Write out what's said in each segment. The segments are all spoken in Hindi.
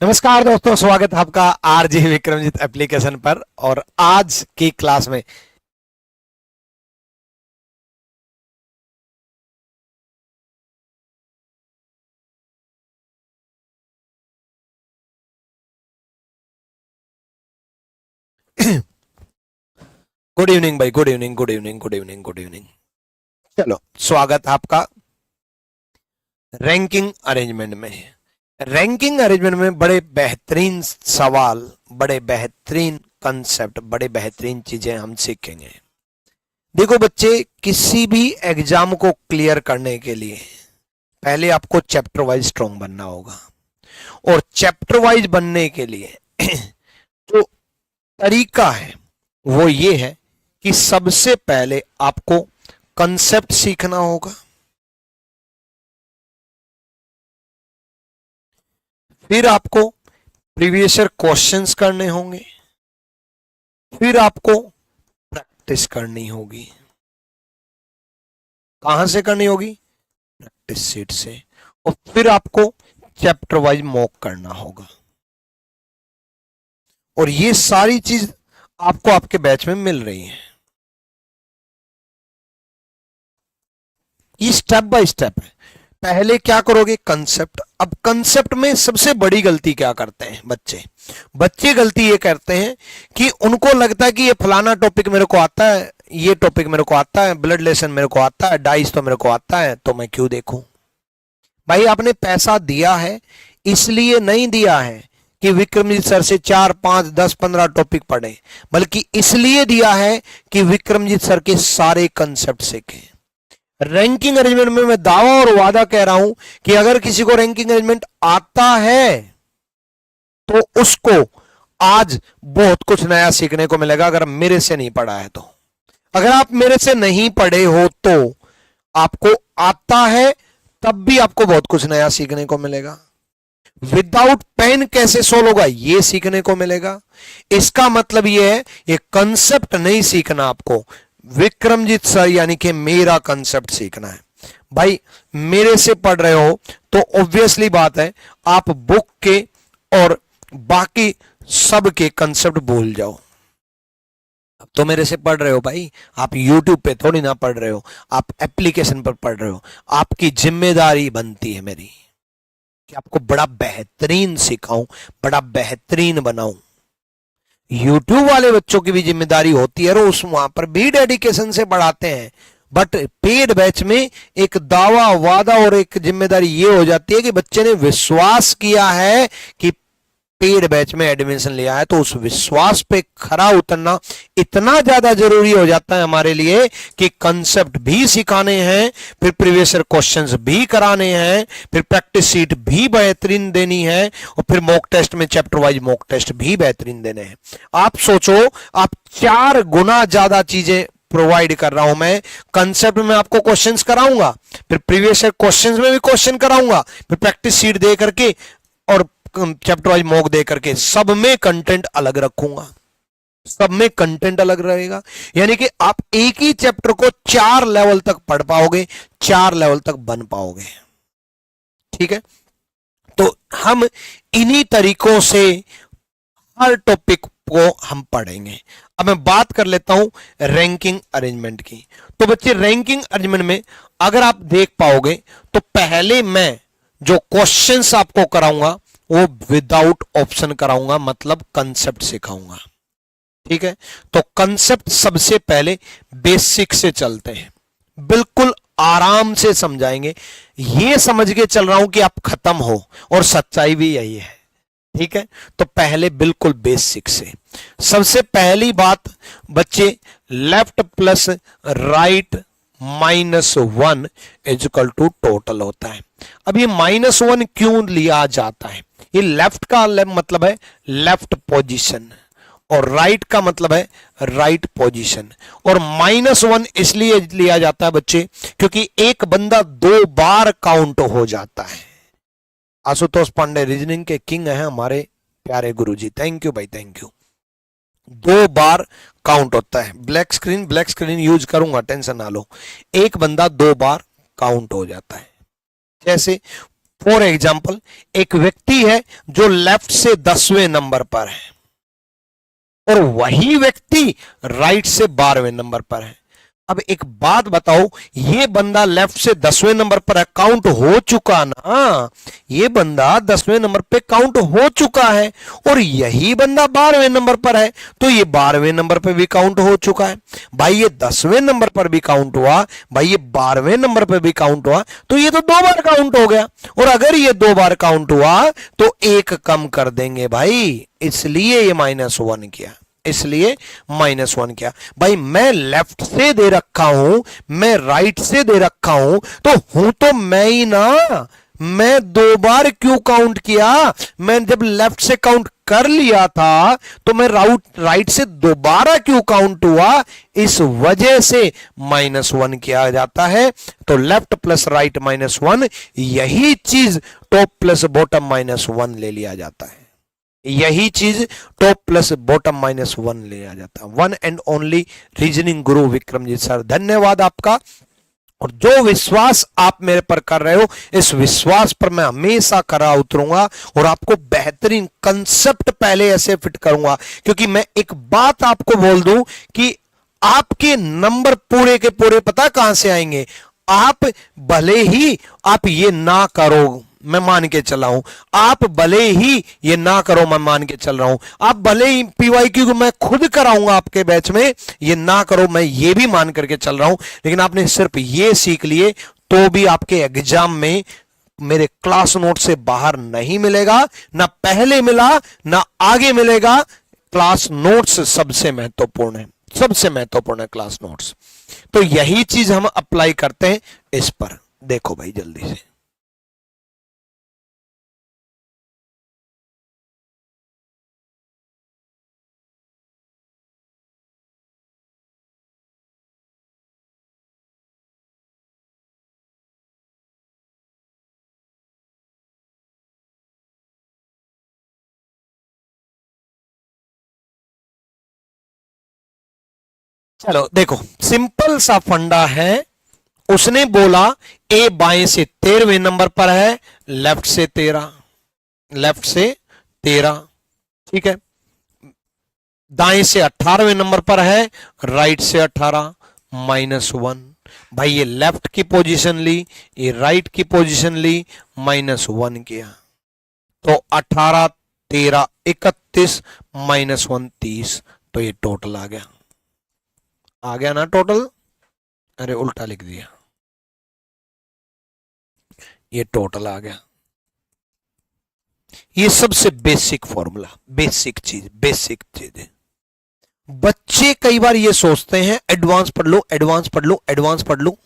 नमस्कार दोस्तों, स्वागत है आपका आरजे विक्रमजीत एप्लीकेशन पर। और आज की क्लास में गुड इवनिंग भाई, good evening, good evening, good evening, good evening. चलो, स्वागत है आपका रैंकिंग अरेंजमेंट में। रैंकिंग अरेंजमेंट में बड़े बेहतरीन सवाल, बड़े बेहतरीन कंसेप्ट, बड़े बेहतरीन चीजें हम सीखेंगे। देखो बच्चे, किसी भी एग्जाम को क्लियर करने के लिए पहले आपको चैप्टर वाइज स्ट्रॉन्ग बनना होगा। और चैप्टर वाइज बनने के लिए जो तरीका है वो ये है कि सबसे पहले आपको कंसेप्ट सीखना होगा, फिर आपको प्रीवियस ईयर क्वेश्चंस करने होंगे, फिर आपको प्रैक्टिस करनी होगी। कहां से करनी होगी? प्रैक्टिस सीट से। और फिर आपको चैप्टर वाइज मॉक करना होगा। और ये सारी चीज आपको आपके बैच में मिल रही है। ये स्टेप बाय स्टेप है। पहले क्या करोगे? कंसेप्ट। अब कंसेप्ट में सबसे बड़ी गलती क्या करते हैं बच्चे? बच्चे गलती ये करते हैं कि उनको लगता है कि ये फलाना टॉपिक मेरे को आता है, ये टॉपिक मेरे को आता है, ब्लड लेसन मेरे को आता है, डाइस तो मेरे को आता है, तो मैं क्यों देखूं? भाई, आपने पैसा दिया है, इसलिए नहीं दिया है कि विक्रमजीत सर से 4, 5, 10, 15 टॉपिक पढ़े, बल्कि इसलिए दिया है कि विक्रमजीत सर के सारे कंसेप्ट सीखे। रैंकिंग अरेंजमेंट में मैं दावा और वादा कह रहा हूं कि अगर किसी को रैंकिंग अरेंजमेंट आता है तो उसको आज बहुत कुछ नया सीखने को मिलेगा, अगर मेरे से नहीं पढ़ा है तो। अगर आप मेरे से नहीं पढ़े हो तो आपको आता है, तब भी आपको बहुत कुछ नया सीखने को मिलेगा। विदाउट पेन कैसे सोल्व होगा, यह सीखने को मिलेगा। इसका मतलब यह है, ये कंसेप्ट नहीं सीखना आपको, विक्रमजीत सर यानी कि मेरा कंसेप्ट सीखना है। भाई, मेरे से पढ़ रहे हो तो ऑब्वियसली बात है आप बुक के और बाकी सब के कंसेप्ट भूल जाओ। अब तो मेरे से पढ़ रहे हो भाई, आप YouTube पे थोड़ी ना पढ़ रहे हो, आप एप्लीकेशन पर पढ़ रहे हो। आपकी जिम्मेदारी बनती है मेरी कि आपको बड़ा बेहतरीन सिखाऊं, बड़ा बेहतरीन बनाऊं। YouTube वाले बच्चों की भी जिम्मेदारी होती है, और उस वहां पर भी डेडिकेशन से पढ़ाते हैं। बट पेड बैच में एक दावा, वादा और एक जिम्मेदारी ये हो जाती है कि बच्चे ने विश्वास किया है कि पेड बैच में एडमिशन लिया है, तो उस विश्वास पे खरा उतरना इतना ज्यादा जरूरी हो जाता है हमारे लिए कि कंसेप्ट भी सिखाने हैं, फिर प्रीवियस ईयर क्वेश्चंस भी कराने हैं, फिर प्रैक्टिस सीट भी बेहतरीन देनी है, और फिर मॉक टेस्ट में चैप्टर वाइज मॉक टेस्ट भी बेहतरीन देने हैं। आप सोचो, आप 4 गुना ज्यादा चीजें प्रोवाइड कर रहा हूं मैं। कंसेप्ट में आपको क्वेश्चंस कराऊंगा, फिर प्रीवियस ईयर क्वेश्चंस में भी क्वेश्चन कराऊंगा, फिर प्रैक्टिस सीट दे करके और चैप्टर वाइज मॉक दे करके सब में कंटेंट अलग रखूंगा, सब में कंटेंट अलग रहेगा। यानी कि आप एक ही चैप्टर को 4 लेवल तक पढ़ पाओगे, 4 लेवल तक बन पाओगे। ठीक है, तो हम इन्हीं तरीकों से हर टॉपिक को हम पढ़ेंगे। अब मैं बात कर लेता हूं रैंकिंग अरेंजमेंट की। तो बच्चे, रैंकिंग अरेंजमेंट में अगर आप देख पाओगे तो पहले मैं जो क्वेश्चंस आपको कराऊंगा वो विदाउट ऑप्शन कराऊंगा, मतलब कंसेप्ट सिखाऊंगा। ठीक है, तो कंसेप्ट सबसे पहले बेसिक से चलते हैं, बिल्कुल आराम से समझाएंगे। ये समझ के चल रहा हूं कि आप खत्म हो, और सच्चाई भी यही है। ठीक है, तो पहले बिल्कुल बेसिक से। सबसे पहली बात बच्चे, left plus right -1 is equal to total होता है। अब ये -1 क्यों लिया जाता है? ये लेफ्ट का मतलब है लेफ्ट पोजीशन, और राइट का मतलब है राइट पोजीशन। और -1 इसलिए लिया जाता है बच्चे क्योंकि एक बंदा 2 बार काउंट हो जाता है। आशुतोष पांडे रीजनिंग के किंग हैं हमारे प्यारे गुरुजी, थैंक यू भाई, थैंक यू। 2 बार काउंट होता है। ब्लैक स्क्रीन यूज करूंगा, टेंशन ना लो। एक बंदा 2 बार काउंट हो जाता है। जैसे फॉर एग्जाम्पल, एक व्यक्ति है जो लेफ्ट से 10वें नंबर पर है और वही व्यक्ति राइट से 12वें नंबर पर है। अब एक बात बताओ, ये बंदा लेफ्ट से 10वें नंबर पर है, काउंट हो चुका ना, ये बंदा 10वें नंबर पे काउंट हो चुका है, और यही बंदा 12वें नंबर पर है तो ये 12वें नंबर पे भी काउंट हो चुका है। भाई ये 10वें नंबर पर भी काउंट हुआ, भाई ये 12वें नंबर पर भी काउंट हुआ, तो ये तो 2 बार काउंट हो गया। और अगर ये 2 बार काउंट हुआ तो 1 कम कर देंगे भाई, इसलिए ये -1 किया, इसलिए -1 किया। भाई मैं लेफ्ट से दे रखा हूं, मैं राइट से दे रखा हूं, तो हूं तो मैं ही ना, मैं 2 बार क्यों काउंट किया? मैं जब लेफ्ट से काउंट कर लिया था तो मैं राइट से दोबारा क्यों काउंट हुआ? इस वजह से -1 किया जाता है। तो लेफ्ट प्लस राइट -1, यही चीज टॉप प्लस बॉटम -1 ले लिया जाता है, यही चीज टॉप प्लस बॉटम -1 ले आ जाता है। One and only reasoning Guru Vikramjit sir, धन्यवाद आपका। और जो विश्वास आप मेरे पर कर रहे हो, इस विश्वास पर मैं हमेशा खरा उतरूंगा और आपको बेहतरीन कंसेप्ट पहले ऐसे फिट करूंगा, क्योंकि मैं एक बात आपको बोल दूं कि आपके नंबर पूरे के पूरे पता कहां से आएंगे? आप भले ही आप ये ना करो, मैं मान के चला हूं, आप भले ही ये ना करो, मैं मान के चल रहा हूं, आप भले ही पीवाईक्यू को मैं खुद कराऊंगा आपके बैच में, ये ना करो, मैं ये भी मान करके चल रहा हूं, लेकिन आपने सिर्फ ये सीख लिए तो भी आपके एग्जाम में मेरे क्लास नोट से बाहर नहीं मिलेगा, ना पहले मिला ना आगे मिलेगा। क्लास नोट्स सबसे महत्वपूर्ण है, सबसे महत्वपूर्ण है क्लास नोट्स। तो यही चीज हम अप्लाई करते हैं इस पर। देखो भाई जल्दी से, चलो देखो, सिंपल सा फंडा है। उसने बोला ए बाएं से 13वें नंबर पर है, लेफ्ट से 13, लेफ्ट से 13, ठीक है। दाएं से 18वें नंबर पर है, राइट से 18, -1। भाई ये लेफ्ट की पोजीशन ली, ये राइट की पोजीशन ली, -1 किया, तो 18, 13, 31, -1, 30, तो ये टोटल आ गया ना टोटल? अरे उल्टा लिख दिया, ये टोटल आ गया। ये सबसे बेसिक फॉर्मूला, बेसिक चीज है। बच्चे कई बार ये सोचते हैं एडवांस पढ़ लो, एडवांस पढ़ लो, एडवांस पढ़ लो,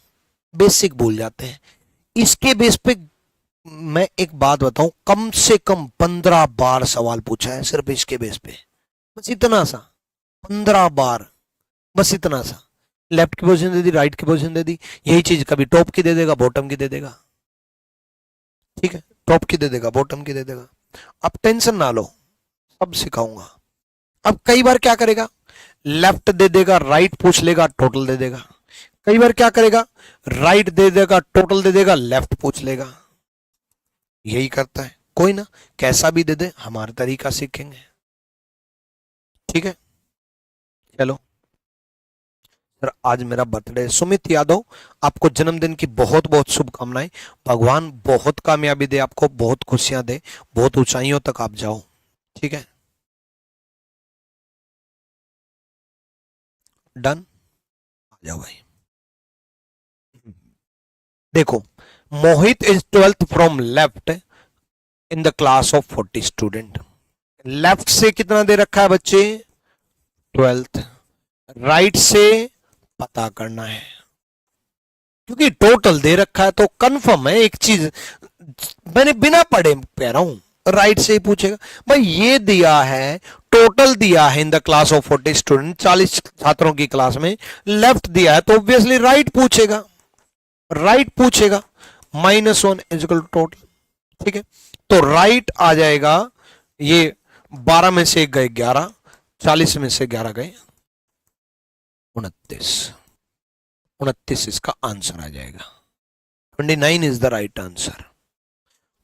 बेसिक भूल जाते हैं। इसके बेस पे मैं एक बात बताऊं, कम से कम 15 बार सवाल पूछा है सिर्फ इसके बेस पे, बस इतना सा, 15 बार, बस इतना सा। लेफ्ट की पोजीशन दे दी, राइट की पोजीशन दे दी, यही चीज कभी टॉप की दे देगा, बॉटम की दे देगा, ठीक है, टॉप की दे देगा, बॉटम की दे देगा। अब टेंशन ना लो, सब सिखाऊंगा। अब कई बार क्या करेगा, लेफ्ट दे देगा, राइट पूछ लेगा, टोटल दे देगा। कई बार क्या करेगा, राइट दे देगा, टोटल दे देगा, लेफ्ट पूछ लेगा। यही करता है, कोई ना, कैसा भी दे दे, हमारा तरीका सीखेंगे, ठीक है। चलो सर, आज मेरा बर्थडे। सुमित यादव, आपको जन्मदिन की बहुत बहुत शुभकामनाएं। भगवान बहुत कामयाबी दे आपको, बहुत खुशियां दे, बहुत ऊंचाइयों तक आप जाओ, ठीक है। डन, आ जाओ भाई। देखो, Mohit is 12th from left in the class of 40 student. Left से कितना दे रखा है बच्चे? 12th। राइट से पता करना है, क्योंकि टोटल दे रखा है तो कंफर्म है एक चीज, मैंने बिना पढ़े कह रहा हूं, राइट से ही पूछेगा। भाई ये दिया है, टोटल दिया है इन द क्लास ऑफ 40 स्टूडेंट, 40 छात्रों की क्लास में, लेफ्ट दिया है तो ऑब्वियसली राइट पूछेगा, राइट पूछेगा। -1 इज इक्वल टू टोटल, ठीक है। तो राइट आ जाएगा, ये 12 में से गए 11, 40 में से 11 गए 29, 29 इसका आंसर आ जाएगा। 29 इज द राइट आंसर।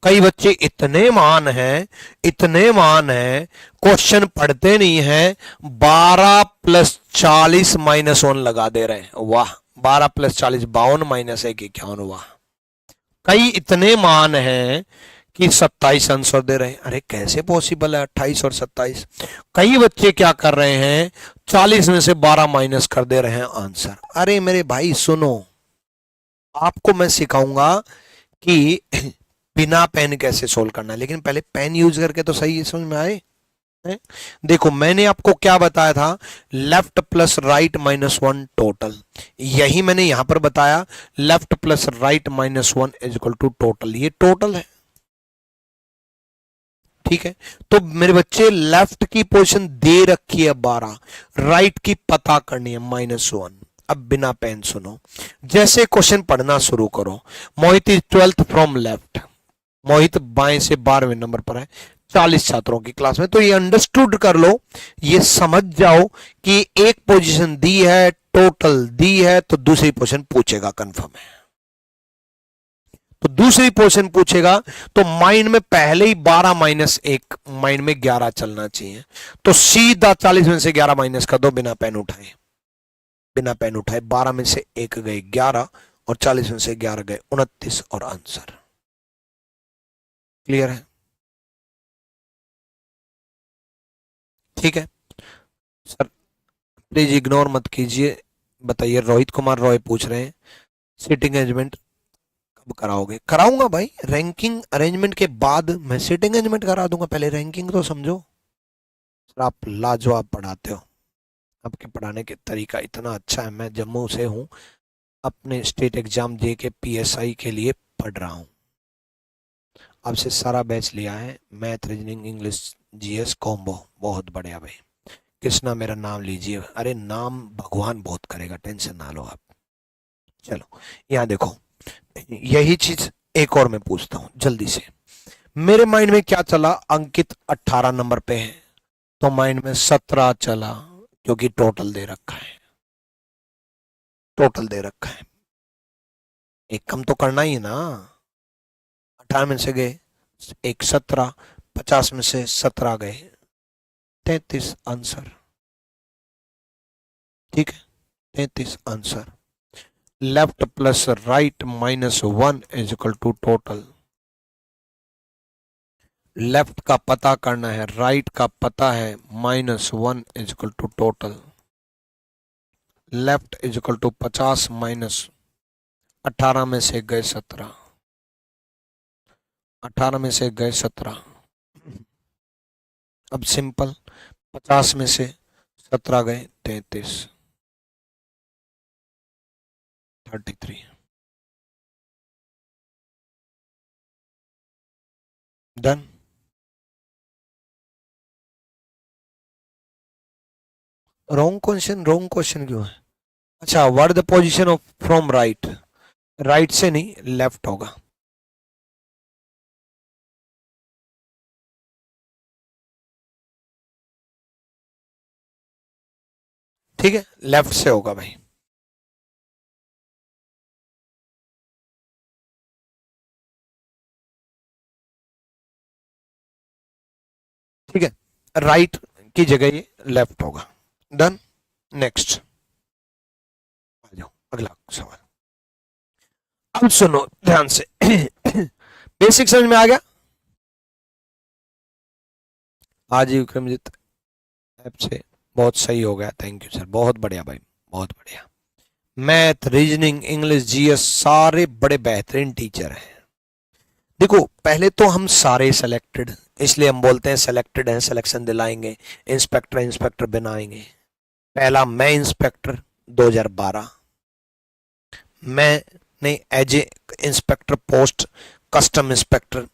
कई बच्चे इतने मान हैं, क्वेश्चन पढ़ते नहीं हैं, 12 + 40 - 1 लगा दे रहे हैं। वाह, 12 + 40 52 -1 51। वाह, कई इतने मान हैं कि 27 आंसर दे रहे हैं। अरे कैसे पॉसिबल है 28 और 27? कई बच्चे क्या कर रहे हैं, 40 में से 12 माइनस कर दे रहे हैं आंसर। अरे मेरे भाई सुनो, आपको मैं सिखाऊंगा कि बिना पेन कैसे सोल्व करना है, लेकिन पहले पेन यूज करके तो सही समझ में आए। देखो मैंने आपको क्या बताया था, लेफ्ट प्लस राइट -1 टोटल, यही मैंने यहां पर बताया, left plus right -1 is equal to total. ये टोटल है, ठीक है। तो मेरे बच्चे लेफ्ट की पोजीशन दे रखी है 12, राइट की पता करनी है -1। अब बिना पेन सुनो, जैसे क्वेश्चन पढ़ना शुरू करो। मोहित इज 12th फ्रॉम लेफ्ट, मोहित बाएं से 12वें नंबर पर है 40 छात्रों की क्लास में। तो ये अंडरस्टूड कर लो, ये समझ जाओ कि एक पोजीशन दी है, टोटल दी है, तो दूसरी पोजीशन पूछेगा, कंफर्म है। तो दूसरी पोजीशन पूछेगा तो माइंड में पहले ही 12 -1, माइंड में 11 चलना चाहिए। तो सीधा 40 में से 11 माइनस कर दो बिना पेन उठाए, बिना पेन उठाए। 12 में से 1 गए 11 और 40 में से 11 गए 29 और आंसर क्लियर है। ठीक है सर, प्लीज इग्नोर मत कीजिए। बताइए, रोहित कुमार रॉय पूछ रहे हैं सीटिंग अरेंजमेंट कब कराओगे? कराऊंगा भाई, रैंकिंग अरेंजमेंट के बाद मैं सीटिंग अरेंजमेंट करा दूंगा। पहले रैंकिंग तो समझो। सर आप लाजवाब पढ़ाते हो, आपके पढ़ाने के तरीका इतना अच्छा है। मैं जम्मू से हूँ, अपने स्टेट एग्जाम दे के PSI के लिए पढ़ रहा हूँ। आपसे सारा बैच लिया है, math, reasoning, English, GS combo. बहुत बढ़िया भाई। कृष्णा मेरा नाम लीजिए। अरे नाम भगवान बहुत करेगा, टेंशन ना लो आप। चलो यहाँ देखो, यही चीज एक और मैं पूछता हूँ जल्दी से। मेरे माइंड में क्या चला, अंकित 18 नंबर पे है, तो माइंड में 17 चला, क्योंकि टोटल दे रखा है, टोटल दे रखा है। एक कम तो करना ही है ना। 18 में से गए एक 17, 50 में से 17 गए 33 आंसर। ठीक है, 33 answer. Left plus right -1 is equal to total. Left का पता करना है, राइट का पता है, -1 is equal to total. Left is equal to 50 minus 18 में से गए 17, 18 में से गए 17। अब सिंपल, 50 में से 17 गए 33, 33। Done. Wrong question, wrong question क्यों है? अच्छा, what the position of from right, right से नहीं लेफ्ट होगा। ठीक है, लेफ्ट से होगा भाई। ठीक है, राइट की जगह ये लेफ्ट होगा। डन। नेक्स्ट आ जाओ, अगला सवाल। अब सुनो ध्यान से। बेसिक समझ में आ गया? आज ही विक्रमजीत ऐप से बहुत सही हो गया, थैंक यू सर, बहुत बढ़िया भाई, बहुत बढ़िया। मैथ, रीजनिंग, इंग्लिश, GS सारे बड़े बेहतरीन टीचर हैं। देखो पहले तो हम सारे सेलेक्टेड, इसलिए हम बोलते हैं सेलेक्टेड हैं, सिलेक्शन दिलाएंगे, इंस्पेक्टर इंस्पेक्टर बनाएंगे। पहला मैं इंस्पेक्टर 2012, मैंने as a inspector post custom inspector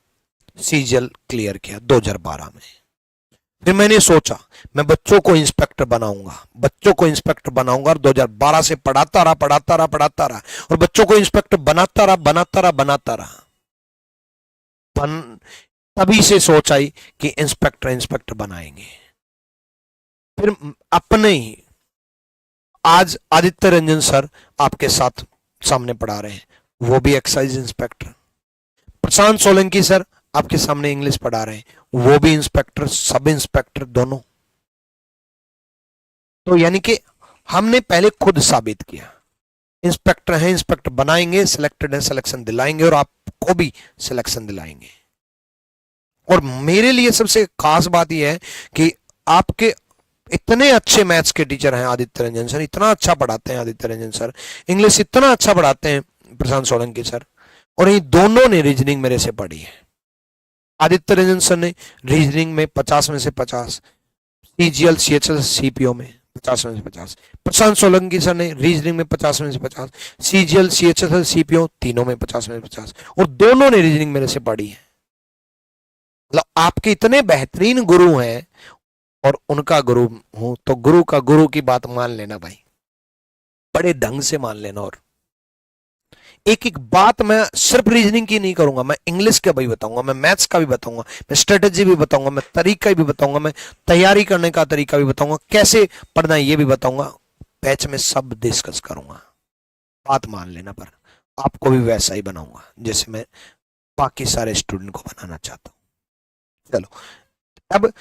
CGL clear किया 2012 में। फिर मैंने सोचा मैं बच्चों को इंस्पेक्टर बनाऊंगा, बच्चों को इंस्पेक्टर बनाऊंगा, और 2012 से पढ़ाता रहा और बच्चों को इंस्पेक्टर बनाता रहा। तभी से सोच आई कि इंस्पेक्टर इंस्पेक्टर बनाएंगे। फिर अपने ही आज आदित्य रंजन सर आपके साथ सामने पढ़ा रहे हैं, वो भी एक्साइज इंस्पेक्टर। प्रशांत सोलंकी सर आपके सामने इंग्लिश पढ़ा रहे हैं, वो भी इंस्पेक्टर, सब इंस्पेक्टर दोनों। तो यानी कि हमने पहले खुद साबित किया, इंस्पेक्टर हैं, इंस्पेक्टर बनाएंगे, सिलेक्टेड है, सिलेक्शन दिलाएंगे और आपको भी सिलेक्शन दिलाएंगे। और मेरे लिए सबसे खास बात यह है कि आपके इतने अच्छे मैथ्स के टीचर हैं आदित्य रंजन सर, इतना अच्छा पढ़ाते हैं आदित्य रंजन सर, इंग्लिश इतना अच्छा पढ़ाते हैं प्रशांत सोलंकी सर, और ये दोनों ने रीजनिंग मेरे से पढ़ी है। आदित्य रंजन सर ने रीजनिंग में 50 में से 50, सीजीएल सीएचएल सीपीओ में 50 में से 50, प्रशांत सोलंकी सर ने रीजनिंग में 50 में से 50, सीजीएल सीएचएल सीपीओ तीनों में 50 में से 50, और दोनों ने रीजनिंग मेरे से पढ़ी है। मतलब आपके इतने बेहतरीन गुरु हैं और उनका गुरु हूं, तो गुरु का गुरु की बात मान लेना भाई, बड़े ढंग से मान लेना। और एक एक बात मैं सिर्फ रीजनिंग की नहीं करूंगा, मैं इंग्लिश का भी बताऊंगा, मैं मैथ्स का भी बताऊंगा, मैं स्ट्रेटेजी भी बताऊंगा, मैं तरीका भी बताऊंगा, मैं तैयारी करने का तरीका भी बताऊंगा, कैसे पढ़ना है ये भी बताऊंगा, बैच में सब डिस्कस करूंगा। बात मान लेना, पर आपको भी वैसा ही बनाऊंगा जैसे मैं बाकी सारे स्टूडेंट को बनाना चाहता हूं। चलो अब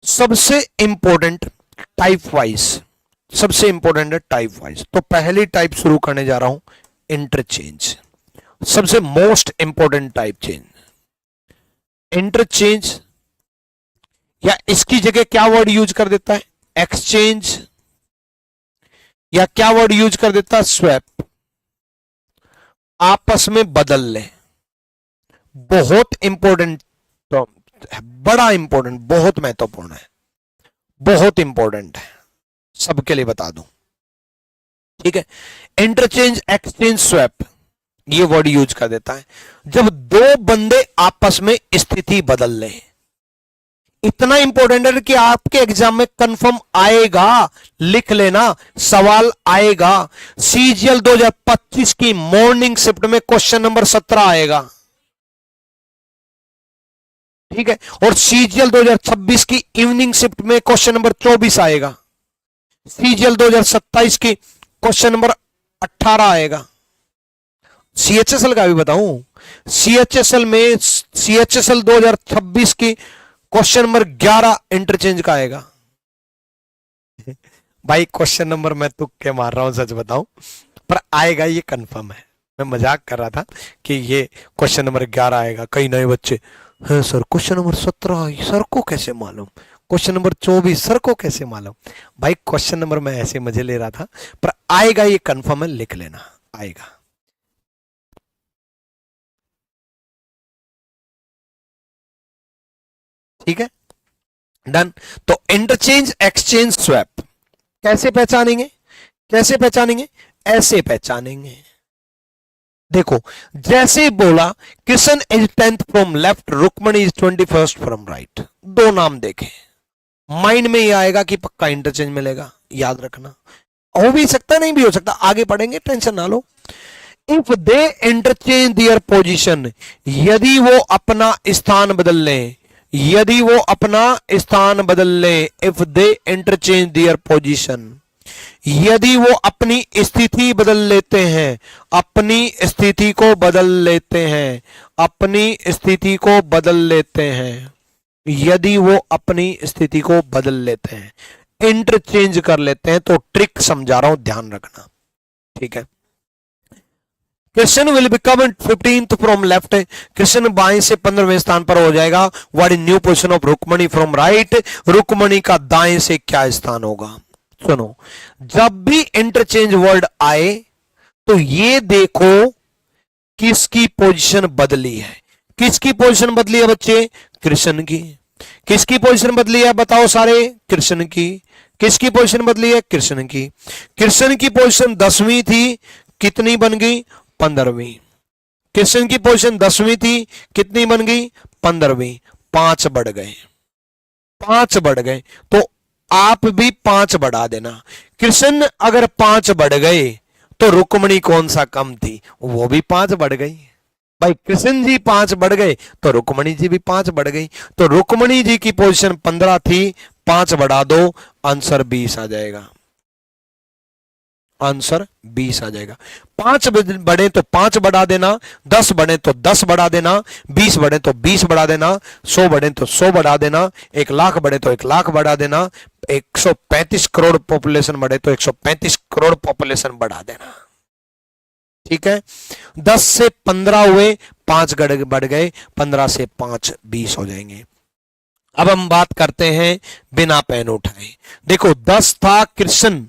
सबसे इंपॉर्टेंट टाइप वाइज, सबसे इंपॉर्टेंट है टाइप वाइज। तो पहली टाइप शुरू करने जा रहा हूं, इंटरचेंज, सबसे most important type change, interchange, या इसकी जगह क्या वर्ड यूज कर देता है, एक्सचेंज, या क्या वर्ड यूज कर देता है, स्वैप, आपस में बदल ले। बहुत इंपॉर्टेंट, बड़ा इंपॉर्टेंट, बहुत महत्वपूर्ण है, बहुत इंपॉर्टेंट है, सबके लिए बता दूं, ठीक है। इंटरचेंज, एक्सचेंज, स्वैप, ये वर्ड यूज कर देता है जब दो बंदे आपस में स्थिति बदल ले। इतना इंपॉर्टेंट है कि आपके एग्जाम में कंफर्म आएगा, लिख लेना, सवाल आएगा। सीजीएल 2025 की मॉर्निंग शिफ्ट में क्वेश्चन नंबर 17 आएगा, ठीक है, और सीजीएल 2026 की इवनिंग शिफ्ट में क्वेश्चन नंबर 24 आएगा, सीजीएल 2027 की क्वेश्चन नंबर 18 आएगा। सीएचएसएल का भी बताऊं, सीएचएसएल में सीएचएसएल 2026 की क्वेश्चन नंबर 11 इंटरचेंज का आएगा। भाई क्वेश्चन नंबर मैं तुक्के मार रहा हूं, सच बताऊं, पर आएगा ये कंफर्म है। मैं मजाक कर रहा था कि ये क्वेश्चन नंबर 11 आएगा। कई नए बच्चे, है सर क्वेश्चन नंबर 17 सर को कैसे मालूम, क्वेश्चन नंबर 24 सर को कैसे मालूम। भाई क्वेश्चन नंबर मैं ऐसे मजे ले रहा था, पर आएगा ये कंफर्म है, लिख लेना, आएगा। ठीक है, डन। तो इंटरचेंज, एक्सचेंज, स्वैप कैसे पहचानेंगे, कैसे पहचानेंगे, ऐसे पहचानेंगे। देखो जैसे बोला Kishan is 10th from left, Rukmani is 21st from right, दो नाम देखे, माइंड में ये आएगा कि पक्का इंटरचेंज मिलेगा, याद रखना। हो भी सकता, नहीं भी हो सकता, आगे पढ़ेंगे, टेंशन ना लो। If they interchange their position, यदि वो अपना स्थान बदल लें, यदि वो अपना स्थान बदल ले, if they interchange their position, यदि वो अपनी स्थिति बदल लेते हैं, अपनी स्थिति को बदल लेते हैं, अपनी स्थिति को बदल लेते हैं, यदि वो अपनी स्थिति को बदल लेते हैं, इंटरचेंज कर लेते हैं, तो ट्रिक समझा रहा हूं, ध्यान रखना, ठीक है। Krishna will become 15th from left, Krishna बाएं से 15वें स्थान पर हो जाएगा। What is new position of Rukmani from right, Rukmani का दाएं से क्या स्थान होगा। सुनो, जब भी इंटरचेंज वर्ड आए तो ये देखो किसकी पोजीशन बदली है, किसकी पोजीशन बदली है बच्चे, कृष्ण की। किसकी पोजीशन बदली है बताओ सारे, कृष्ण की। किसकी पोजीशन बदली है, कृष्ण की। कृष्ण की पोजीशन 10वीं थी, कितनी बन गई, 15वीं। कृष्ण की पोजीशन 10वीं थी, कितनी बन गई, 15वीं, 5 बढ़ गए, 5 बढ़ गए, तो आप भी 5 बढ़ा देना। कृष्ण अगर 5 बढ़ गए तो रुक्मणी कौन सा कम थी, वो भी 5 बढ़ गई। भाई कृष्ण जी 5 बढ़ गए तो रुक्मणी जी भी 5 बढ़ गई, तो रुक्मणी जी की पोजीशन 15 थी, 5 बढ़ा दो, आंसर 20 आ जाएगा, आंसर 20 आ जाएगा। 5 बढ़े तो 5 बढ़ा देना, 10 बढ़े तो 10 बढ़ा देना, 20 बढ़े तो 20 बढ़ा देना, 100 बढ़े तो 100 बढ़ा देना, 1 लाख बढ़े तो 1 लाख बढ़ा देना, 135 करोड़ पॉपुलेशन बढ़े तो 135 करोड़ पॉपुलेशन बढ़ा देना। ठीक है, 10 से 15 हुए, 5 बढ़ गए, 15 से 5 20 हो जाएंगे। अब हम बात करते हैं बिना पेन उठाए। देखो 10 था कृष्ण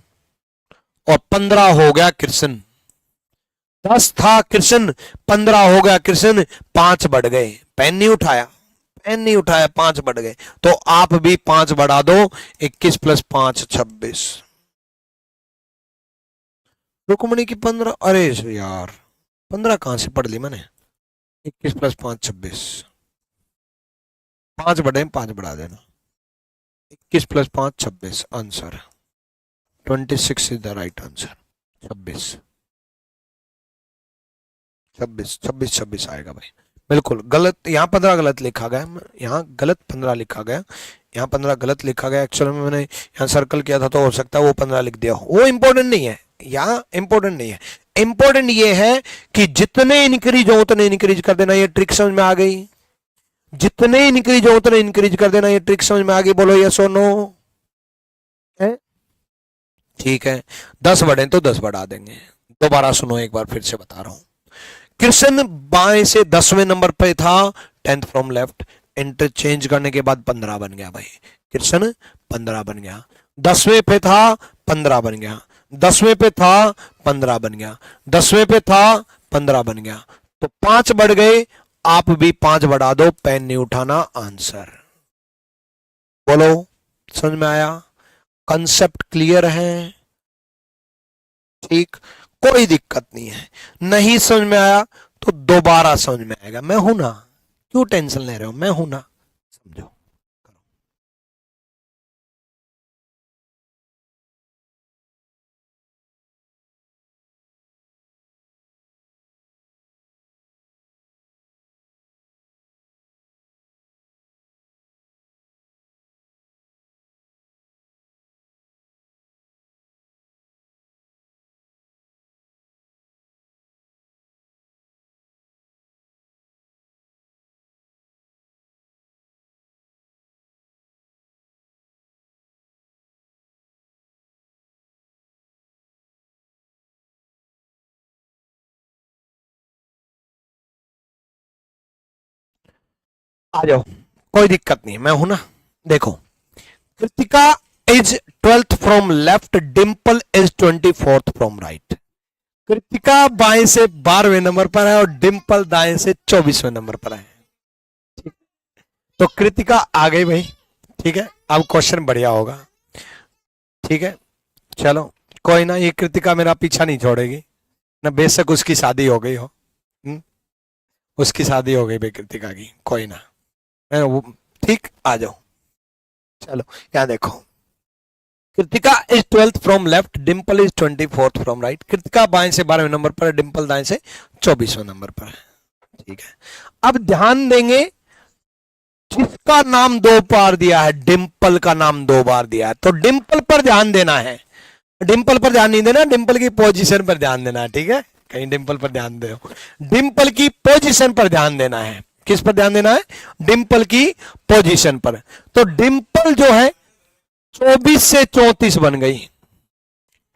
और 15 हो गया कृष्ण, 10 था कृष्ण 15 हो गया कृष्ण, 5 बढ़ गए, पेन नहीं उठाया, पेन नहीं उठाया, 5 बढ़ गए, तो आप भी 5 बढ़ा दो, 21 प्लस 5 26। रुक्मणी की 15, अरे यार 15 कहां से पढ़ ली मैंने, 21 प्लस 5 26, 5 बढ़े 5 बढ़ा देना, 21 plus 5 26, answer 26 is the right answer. 26 26 26 26 आएगा भाई, बिल्कुल गलत, यहाँ 15 गलत लिखा गया, यहाँ गलत 15 लिखा गया, यहाँ 15 गलत लिखा गया, एक्चुअल में मैंने यहाँ सर्कल किया था तो हो सकता है वो 15 लिख दिया हो, वो इंपॉर्टेंट नहीं है, यहाँ इंपॉर्टेंट नहीं है। इंपॉर्टेंट ये है कि जितने इंक्रीज हो उतने इंक्रीज कर देना, ये ट्रिक समझ में आ गई, जितने इंक्रीज हो उतने इंक्रीज कर देना, ये ट्रिक समझ में आ गई, बोलो यस और नो है? ठीक है, 10 बढ़े तो 10 बढ़ा देंगे। दोबारा सुनो एक बार, फिर से बता रहा हूं। कृष्ण बाएं से 10वें नंबर पे था, 10th फ्रॉम लेफ्ट, इंटरचेंज करने के बाद 15 बन गया भाई, कृष्ण 15 बन गया। 10वें पे था 15 बन गया, 10वें पे था 15 बन गया, 10वें पे था 15 बन गया, तो 5 बढ़ गए, आप भी 5 बढ़ा दो, पेन नहीं उठाना, आंसर बोलो। समझ में आया? कंसेप्ट क्लियर है? ठीक, कोई दिक्कत नहीं है। नहीं समझ में आया तो दोबारा समझ में आएगा, मैं हूं ना, क्यों टेंशन ले रहे हो, मैं हूं ना, समझो। आ जाओ, कोई दिक्कत नहीं, मैं हूं ना। देखो, Kritika is 12th from left, Dimple is 24th from right. Kritika बाएं से 12वें नंबर पर है और डिंपल दाएं से 24वें नंबर पर है। ठीक, तो कृतिका आ गई भाई, ठीक है, अब क्वेश्चन बढ़िया होगा। ठीक है, चलो कोई ना, ये कृतिका मेरा पीछा नहीं छोड़ेगी ना, बेशक उसकी शादी हो गई हो, उसकी शादी हो गई भाई कृतिका की, कोई ना, ठीक, आ जाओ। चलो यहाँ देखो, Kritika is 12th from left, Dimple is 24th from right. Kritika बाएं से 12वें नंबर पर है, डिंपल दाएं से 24वें नंबर पर है। ठीक है, अब ध्यान देंगे, जिसका नाम 2 बार दिया है, डिंपल का नाम 2 बार दिया है, तो डिंपल पर ध्यान देना है, डिंपल पर ध्यान नहीं देना, डिंपल की पोजीशन पर ध्यान देना है। ठीक है, कहीं डिंपल पर ध्यान दो, डिंपल की पोजीशन पर ध्यान देना है। किस पर ध्यान देना है? डिंपल की पोजीशन पर। तो डिंपल जो है 24 से 34 बन गई।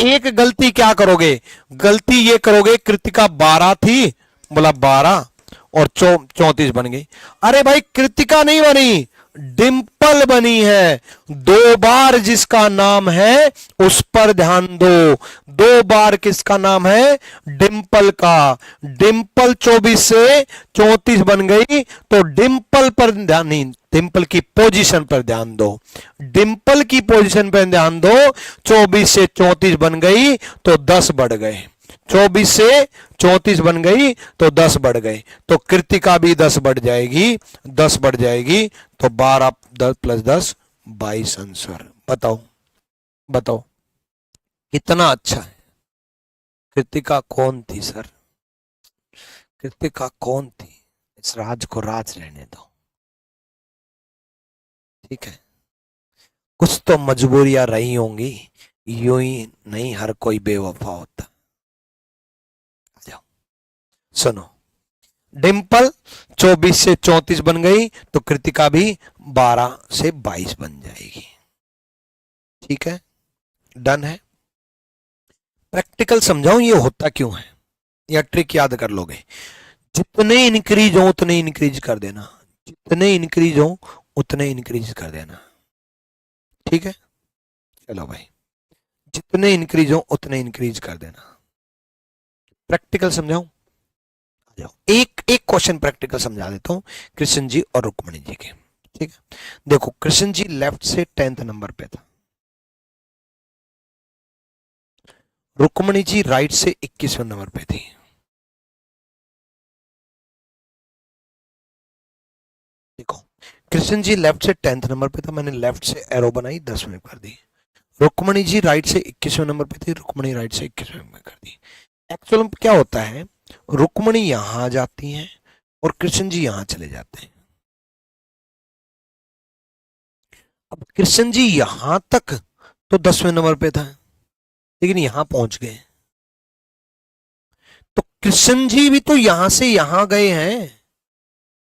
एक गलती क्या करोगे? गलती ये करोगे, कृतिका 12 थी, बोला 12 और 34 बन गई। अरे भाई कृतिका नहीं बनी, डिंपल बनी है। 2 बार जिसका नाम है उस पर ध्यान दो। 2 बार किसका नाम है? डिंपल का। डिंपल 24 से 34 बन गई, तो डिंपल पर ध्यान नहीं, डिंपल की पोजीशन पर ध्यान दो। डिंपल की पोजीशन पर ध्यान दो। 24 से 34 बन गई तो 10 बढ़ गए, 24 से 34 बन गई तो 10 बढ़ गए, तो कृतिका भी 10 बढ़ जाएगी, 10 बढ़ जाएगी, तो 12 10 प्लस 10 22 आंसर। बताओ बताओ, कितना अच्छा है। कृतिका कौन थी सर? कृतिका कौन थी? इस राज को राज रहने दो। ठीक है, कुछ तो मजबूरियां रही होंगी, यूं ही नहीं हर कोई बेवफा होता। आ जाओ सुनो, डिंपल 24 से 34 बन गई तो कृतिका भी 12 से 22 बन जाएगी। ठीक है, डन है। प्रैक्टिकल समझाऊं ये होता क्यों है, या ट्रिक याद कर लोगे? जितने इंक्रीज हो उतने इंक्रीज कर देना, जितने इंक्रीज हो उतने इंक्रीज कर देना। ठीक है, चलो भाई, जितने इंक्रीज हो उतने इंक्रीज कर देना। प्रैक्टिकल समझाऊं? आ जाओ, एक एक क्वेश्चन प्रैक्टिकल समझा देता हूं कृष्ण जी और रुक्मणी जी के। ठीक है, देखो कृष्ण जी लेफ्ट से 10th नंबर पे था, रुक्मणी जी राइट से 21वें नंबर पे थी। देखो कृष्ण जी लेफ्ट से 10th नंबर पे था, मैंने लेफ्ट से एरो बनाई 10वें कर दी। रुक्मणी जी राइट से 21वें नंबर पे थी, रुक्मणी राइट से 21वें में कर दी। एक्चुअल में क्या होता है, रुक्मणी यहां आ जाती हैं और कृष्ण जी यहां चले जाते हैं। अब कृष्ण जी यहां तक तो 10वें नंबर पे था, लेकिन यहां पहुंच गए, तो कृष्ण जी भी तो यहां से यहां गए हैं,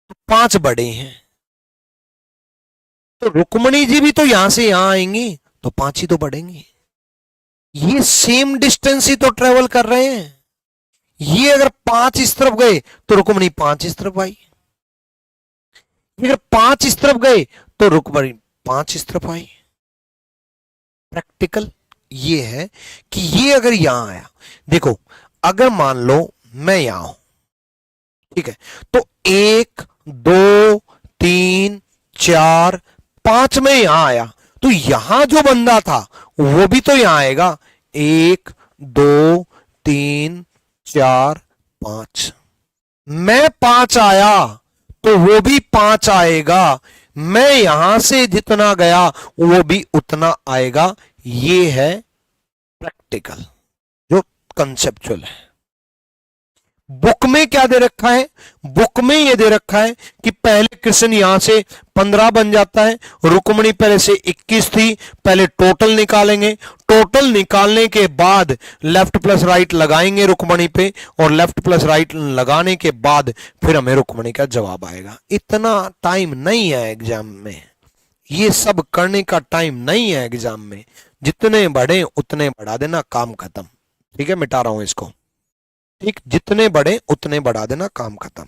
तो 5 बढ़े हैं, तो रुक्मणी जी भी तो यहां से यहां आएंगी, तो 5 ही तो बढ़ेंगे। ये सेम डिस्टेंस ही तो ट्रेवल कर रहे हैं। ये अगर 5 इस तरफ गए तो रुक्मणी 5 इस तरफ आई, अगर 5 इस तरफ गए तो रुक्मणी 5 इस तरफ आई। प्रैक्टिकल ये है कि ये अगर यहां आया, देखो अगर मान लो मैं यहां हूं, ठीक है, तो 1 2 3 4 5 में यहां आया, तो यहां जो बंदा था वो भी तो यहां आएगा, 1 2 3 4 5। मैं 5 आया तो वो भी 5 आएगा, मैं यहां से जितना गया वो भी उतना आएगा। ये है प्रैक्टिकल, जो कंसेप्चुअल है। बुक में क्या दे रखा है, बुक में ये दे रखा है कि पहले कृष्ण यहां से 15 बन जाता है, रुक्मणी पहले से 21 थी, पहले टोटल निकालेंगे, टोटल निकालने के बाद लेफ्ट प्लस राइट लगाएंगे रुक्मणी पे, और लेफ्ट प्लस राइट लगाने के बाद फिर हमें रुक्मणी का जवाब आएगा। इतना टाइम नहीं है एग्जाम में, ये सब करने का टाइम नहीं है एग्जाम में। जितने बढ़े उतने बढ़ा देना, काम खत्म। ठीक है, मिटा रहा हूं इसको। ठीक, जितने बढ़े उतने बढ़ा देना, काम खत्म।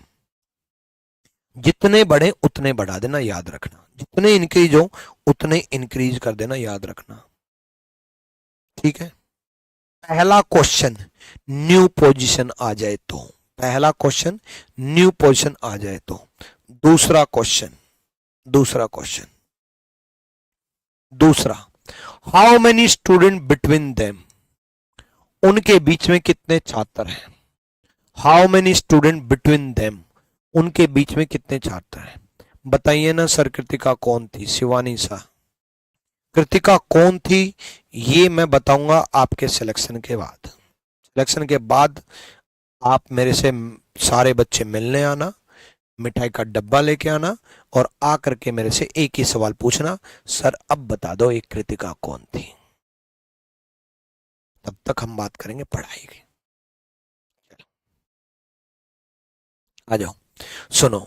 जितने बढ़े उतने बढ़ा देना, याद रखना। जितने इंक्रीज हो उतने इंक्रीज कर देना, याद रखना। ठीक है, पहला क्वेश्चन न्यू पोजीशन आ जाए तो, पहला क्वेश्चन न्यू पोजीशन आ जाए तो, दूसरा क्वेश्चन, दूसरा how many student between them, उनके बीच में कितने छात्र हैं। How many student between them, उनके बीच में कितने छात्र हैं। बताइए ना सर, कृतिका कौन थी? शिवानी सा, कृतिका कौन थी? ये मैं बताऊंगा आपके सिलेक्शन के बाद। सिलेक्शन के बाद आप मेरे से सारे बच्चे मिलने आना, मिठाई का डब्बा लेके आना, और आकर के मेरे से एक ही सवाल पूछना, सर अब बता दो एक कृतिका कौन थी। तब तक हम बात करेंगे पढ़ाई की। आ जाओ, सुनो,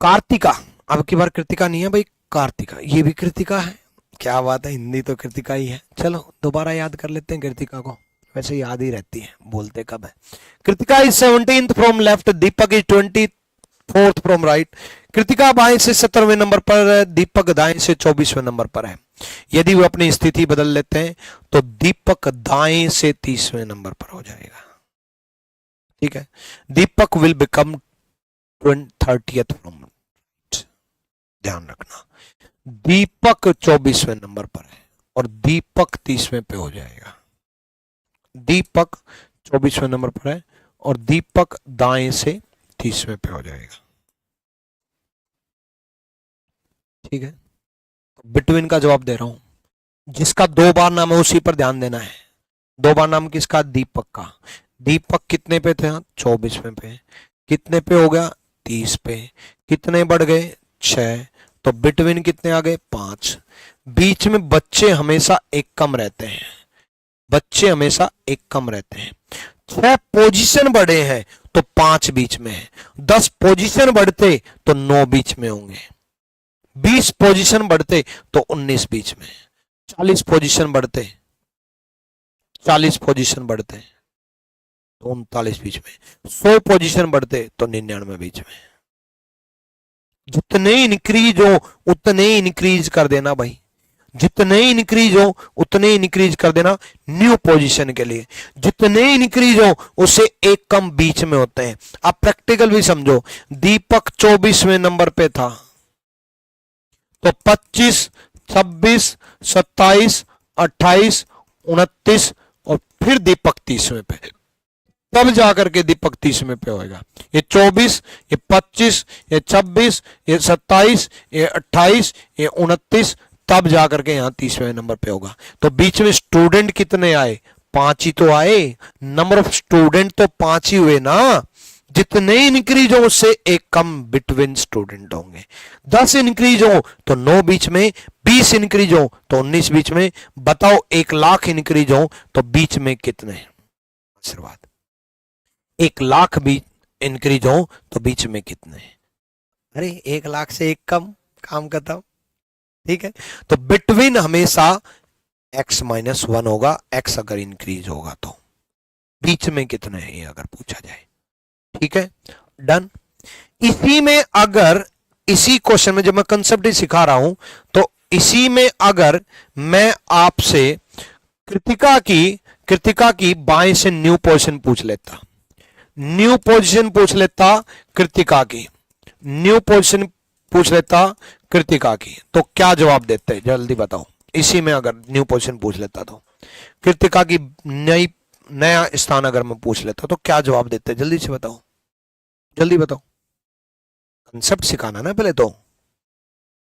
कार्तिका, अब की बार कृतिका नहीं है भाई, कार्तिका, ये भी कृतिका है। क्या बात है, हिंदी तो कृतिका ही है। चलो दोबारा याद कर लेते हैं कृतिका को, वैसे याद ही रहती है, बोलते कब है। Kritika is 17th from left, Deepak is 24th from right. Kritika बाएं से 17वें नंबर पर है, दीपक दाएं से 24वें नंबर पर है। यदि वो अपनी स्थिति बदल लेते हैं तो दीपक दाएं से 30वें नंबर पर हो जाएगा। ठीक है, दीपक विल बिकम 30th फ्रॉम, ध्यान रखना, दीपक 24वें नंबर पर है और दीपक 30वें पे हो जाएगा। दीपक 24वें नंबर पर है और दीपक दाएं से 30वें पे हो जाएगा। ठीक है, बिटवीन का जवाब दे रहा हूं। जिसका 2 बार नाम है उसी पर ध्यान देना है। 2 बार नाम किसका? दीपक का। दीपक कितने पे थे? 24वें पे। कितने पे हो गया? 30 पे। कितने बढ़ गए? 6। तो बिटवीन कितने आ गए? 5। बीच में बच्चे हमेशा एक कम रहते हैं, बच्चे हमेशा एक कम रहते हैं। 6 पोजीशन बढ़े हैं तो 5 बीच में है, 10 पोजीशन बढ़ते तो 9 बीच में होंगे, 20 पोजीशन बढ़ते तो 19 बीच में, 40 पोजीशन बढ़ते, 40 पोजीशन बढ़ते तो 39 बीच में, 100 पोजीशन बढ़ते तो 99 बीच में। जितने इंक्रीज हो उतने इंक्रीज कर देना भाई, जितने इंक्रीज हो उतने इंक्रीज कर देना न्यू पोजीशन के लिए, जितने इंक्रीज हो उससे एक कम बीच में होते हैं। आप प्रैक्टिकल भी समझो, दीपक 24वें नंबर पे था तो 25, 26, 27, 28, 29 और फिर दीपक 30वें पे, तब जाकर के दीपक 30वें पे होएगा। ये 24, ये 25, ये 26, ये 27, ये 28, ये 29, तब जाकर के यहाँ 30वें नंबर पे होगा। तो बीच में स्टूडेंट कितने आए? 5 ही तो आए, नंबर ऑफ स्टूडेंट तो 5 ही हुए ना। जितने इंक्रीज हो उससे एक कम बिटवीन स्टूडेंट होंगे। 10 इंक्रीज हो तो 9 बीच में, 20 इंक्रीज हो तो 19 बीच में। बताओ 1,00,000 इंक्रीज हो तो बीच में कितने? आशीर्वाद। 1,00,000 भी इंक्रीज हो तो बीच में कितने? अरे 1,00,000 से एक कम, काम खत्म। ठीक है, तो बिटवीन हमेशा x-1 होगा, x अगर इंक्रीज होगा तो। बीच में कितने हैं ये अगर पूछा जाए। ठीक है, डन। इसी में अगर, इसी क्वेश्चन में जब मैं कंसेप्ट ही सिखा रहा हूं तो इसी में अगर मैं आपसे कृतिका की बाएं से न्यू पोजीशन पूछ लेता, न्यू पोजीशन पूछ लेता कृतिका की, न्यू पोजीशन पूछ लेता कृतिका की, तो क्या जवाब देते? जल्दी बताओ। इसी में अगर न्यू पोजीशन पूछ लेता तो कृतिका की नया स्थान अगर मैं पूछ लेता तो क्या जवाब देते? जल्दी से बताओ, जल्दी बताओ। कंसेप्ट सिखाना ना पहले तो,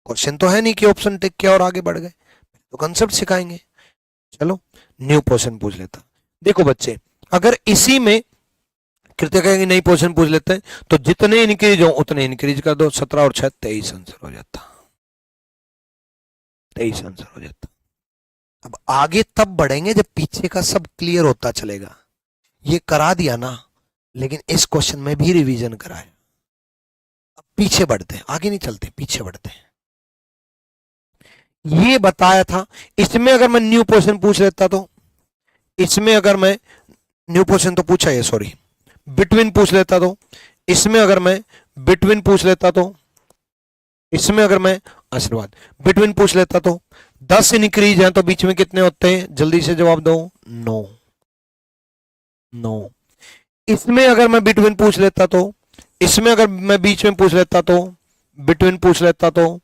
क्वेश्चन तो है नहीं कि ऑप्शन टिक किया और आगे बढ़ गए, तो कंसेप्ट सिखाएंगे। चलो न्यू पोजीशन पूछ लेता। देखो बच्चे, अगर इसी में कृतिका की नई पोजीशन पूछ लेते हैं तो जितने इंक्रीज हो उतने इंक्रीज कर दो। 17 और 6 23 आंसर हो जाता, 23 आंसर हो जाता। अब आगे तब बढ़ेंगे जब पीछे का सब क्लियर होता चलेगा। ये करा दिया ना, लेकिन इस क्वेश्चन में भी रिवीजन कराया। अब पीछे बढ़ते हैं, आगे नहीं चलते, पीछे बढ़ते हैं। ये बताया था, इसमें अगर मैं न्यू पोजीशन पूछ लेता तो, इसमें अगर मैं न्यू पोजीशन तो पूछा है, सॉरी, बिटवीन पूछ लेता तो, इसमें अगर मैं बिटवीन पूछ लेता तो, इसमें अगर मैं आशीर्वाद बिटवीन पूछ लेता तो 10 इंक्रीज हैं तो बीच में कितने होते हैं? जल्दी से जवाब दो। 9, 9। इसमें अगर मैं बिटवीन पूछ लेता तो, इसमें अगर मैं बीच में पूछ लेता तो, बिटवीन पूछ लेता तो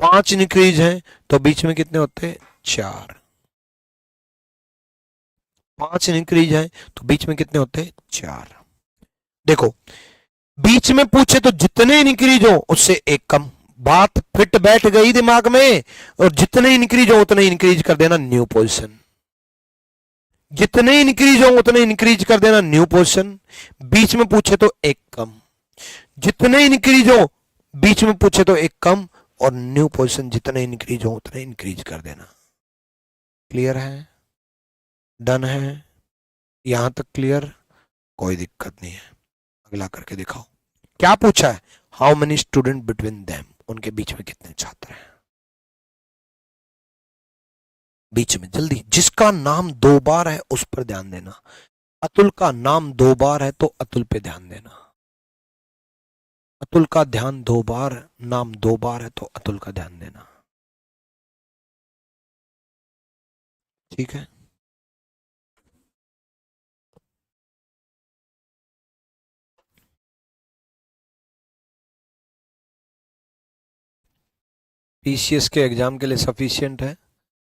5 इंक्रीज हैं तो बीच में कितने होते हैं? 4। 5 इंक्रीज हैं तो बीच में कितने होते हैं? 4। देखो, बीच में पूछे तो जितने इंक्रीज हो उससे एक कम, बात फिट बैठ गई दिमाग में। और जितने इंक्रीज हो उतने इंक्रीज कर देना न्यू पोजीशन, जितने इंक्रीज हो उतने इंक्रीज कर देना न्यू पोजीशन। बीच में पूछे तो एक कम, जितने इंक्रीज हो बीच में पूछे तो एक कम, और न्यू पोजीशन जितने इंक्रीज हो उतने इंक्रीज कर देना। क्लियर है? डन है? यहां तक क्लियर? कोई दिक्कत नहीं है। अगला करके दिखाओ। क्या पूछा है? How many student between them, उनके बीच में कितने छात्र हैं? बीच में जल्दी, जिसका नाम 2 बार है उस पर ध्यान देना। अतुल का नाम 2 बार है तो अतुल पे ध्यान देना। अतुल का ध्यान 2 बार, नाम 2 बार है तो अतुल का ध्यान देना। ठीक है, पीसीएस के एग्जाम के लिए सफिशिएंट है।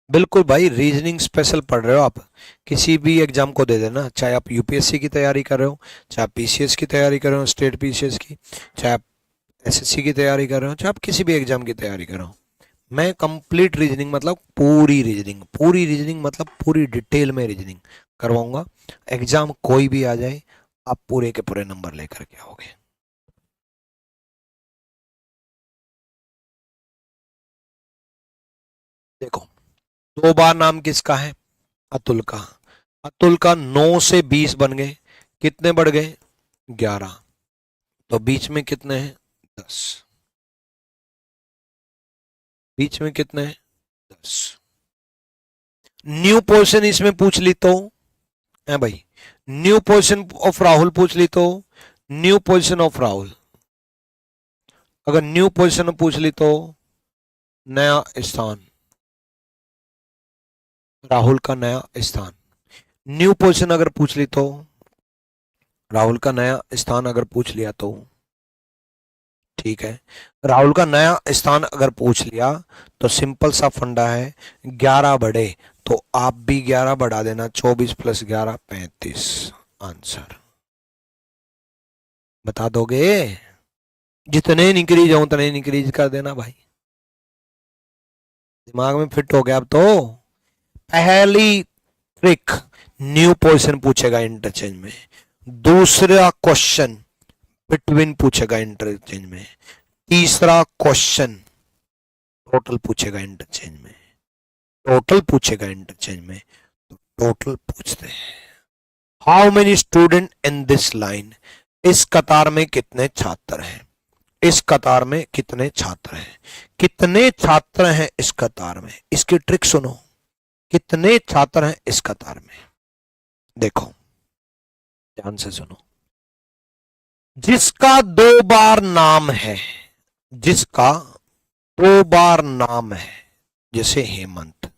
बिल्कुल भाई, रीजनिंग स्पेशल पढ़ रहे हो आप, किसी भी एग्जाम को दे देना, चाहे आप यूपीएससी की तैयारी कर रहे हो, चाहे आप पीसीएस की तैयारी कर रहे हो, स्टेट पीसीएस की, चाहे आप एसएससी की तैयारी कर रहे हो, चाहे आप किसी भी एग्जाम की तैयारी कर रहे हो। मैं कंप्लीट रीजनिंग मतलब पूरी रीजनिंग मतलब पूरी डिटेल में रीजनिंग करवाऊंगा। एग्जाम कोई भी आ जाए, आप पूरे के पूरे नंबर लेकर के आओगे। दो बार नाम किसका है? अतुल का। अतुल का 9 से 20 बन गए, कितने बढ़ गए? 11। तो बीच में कितने हैं? 10। बीच में कितने हैं? 10। न्यू पोजीशन इसमें पूछ ली तो है भाई, न्यू पोजीशन ऑफ राहुल पूछ ली तो, न्यू पोजीशन ऑफ राहुल, अगर न्यू पोजीशन पूछ ली तो नया स्थान, राहुल का नया स्थान। न्यू पोजीशन अगर पूछ ली तो, राहुल का नया स्थान अगर पूछ लिया तो, ठीक है, राहुल का नया स्थान अगर पूछ लिया तो सिंपल सा फंडा है, 11 बढ़े तो आप भी 11 बढ़ा देना, 24 प्लस 11 35। आंसर बता दोगे? जितने इंक्रीज हो उतने इंक्रीज कर देना भाई, दिमाग में फिट हो गया अब तो। पहली ट्रिक, न्यू पोजीशन पूछेगा इंटरचेंज में। दूसरा क्वेश्चन बिटवीन पूछेगा इंटरचेंज में। तीसरा क्वेश्चन टोटल पूछेगा इंटरचेंज में। टोटल पूछेगा इंटरचेंज में तो टोटल पूछते हैं। How many student in this line, इस कतार में कितने छात्र हैं? इस कतार में कितने छात्र हैं? कितने छात्र हैं इस कतार में? इसकी ट्रिक सुनो, कितने छात्र हैं इस कतार में? देखो ध्यान से सुनो। जिसका 2 बार नाम है, जिसका 2 बार नाम है, जैसे हेमंत,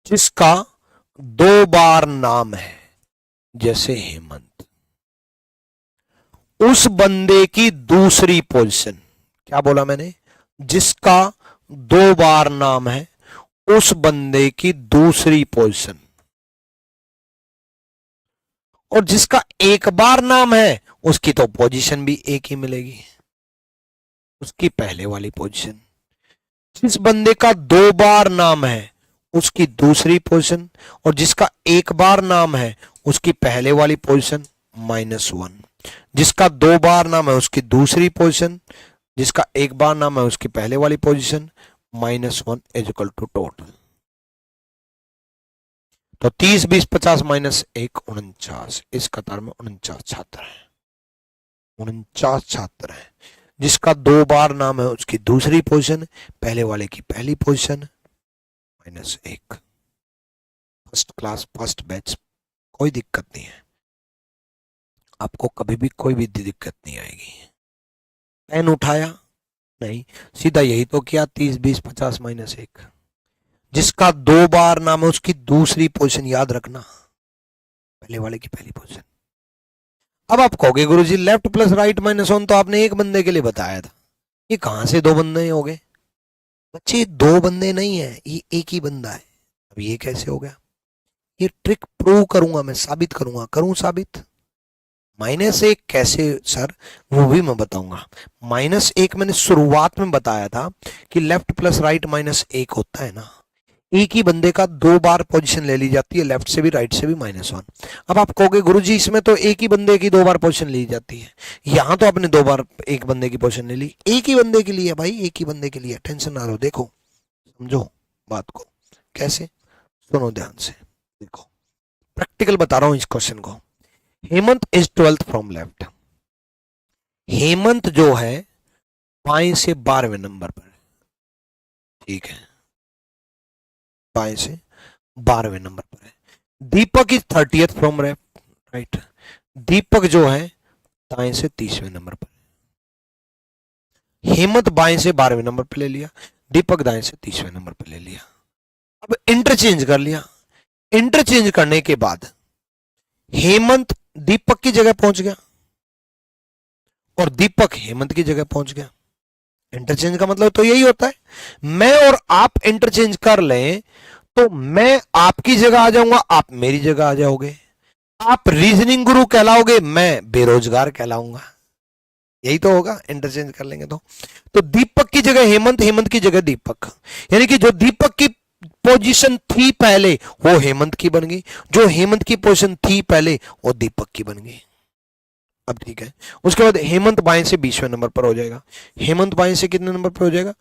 जिसका 2 बार नाम है जैसे हेमंत, उस बंदे की दूसरी पोजीशन, क्या बोला मैंने? जिसका 2 बार नाम है उस बंदे की दूसरी पोजीशन, और जिसका 1 बार नाम है उसकी तो पोजीशन भी एक ही मिलेगी, उसकी पहले वाली पोजीशन। जिस बंदे का 2 बार नाम है उसकी दूसरी पोजीशन, और जिसका 1 बार नाम है उसकी पहले वाली पोजीशन -1। जिसका 2 बार नाम है उसकी दूसरी पोजीशन, जिसका 1 बार नाम है उसकी पहले वाली position, -1 is equal to total. तो 30 20 50 -1 49। इस कतार में 49 छात्र हैं, 49 छात्र हैं। जिसका 2 बार नाम है उसकी दूसरी पोजीशन, पहले वाले की पहली position, -1। First class first batch, कोई दिक्कत नहीं है, आपको कभी भी कोई भी दिक्कत नहीं आएगी। पेन उठाया नहीं, सीधा यही तो किया, 30 20 50 -1। जिसका 2 बार नाम है उसकी दूसरी पोजीशन याद रखना, पहले वाले की पहली पोजीशन। अब आप कहोगे गुरुजी लेफ्ट प्लस राइट -1 तो आपने एक बंदे के लिए बताया था, ये कहां से 2 बंदे हो गए? बच्चे 2 बंदे नहीं है, ये एक ही बंदा है। अब ये कैसे हो गया? ये ट्रिक प्रूव करूंगा मैं, साबित करूंगा। करूं साबित? -1 कैसे सर, वो भी मैं बताऊंगा। -1 मैंने शुरुआत में बताया था कि लेफ्ट प्लस राइट -1 होता है ना, एक ही बंदे का 2 बार पोजीशन ले ली जाती है, लेफ्ट से भी राइट से भी -1। अब आप कहोगे गुरुजी इसमें तो एक ही बंदे की 2 बार पोजीशन ली जाती है, यहां तो आपने 2 बार एक बंदे की पोजीशन ले ली। एक ही बंदे के लिए भाई, एक ही बंदे के लिए, टेंशन ना लो। देखो समझो बात को, कैसे, सुनो ध्यान से। देखो प्रैक्टिकल बता रहा हूं इस क्वेश्चन को। Hemant is 12th from left. Hemant जो है बाएं से 12वें नंबर पर, ठीक है, बाएं से 12वें नंबर पर है। Deepak is 30th from left, right. Deepak जो है दाएं से 30वें नंबर पर। हेमंत बाएं से 12वें नंबर पर ले लिया, दीपक दाएं से 30वें नंबर पर ले लिया। अब इंटरचेंज कर लिया। इंटरचेंज करने के बाद हेमंत दीपक की जगह पहुंच गया और दीपक हेमंत की जगह पहुंच गया। इंटरचेंज का मतलब तो यही होता है, मैं और आप इंटरचेंज कर लें तो मैं आपकी जगह आ जाऊंगा, आप मेरी जगह आ जाओगे। आप रीजनिंग गुरु कहलाओगे, मैं बेरोजगार कहलाऊंगा। यही तो होगा इंटरचेंज कर लेंगे तो दीपक की जगह हेमंत, हेमंत की जगह दीपक, यानी कि जो दीपक की पोजीशन थी पहले वो हेमंत की बन गई, जो हेमंत की पोजीशन थी पहले वो दीपक की बन गई। अब ठीक है, उसके बाद हेमंत बाएं से 20वें नंबर पर हो जाएगा। हेमंत बाएं से कितने नंबर पर हो जाएगा?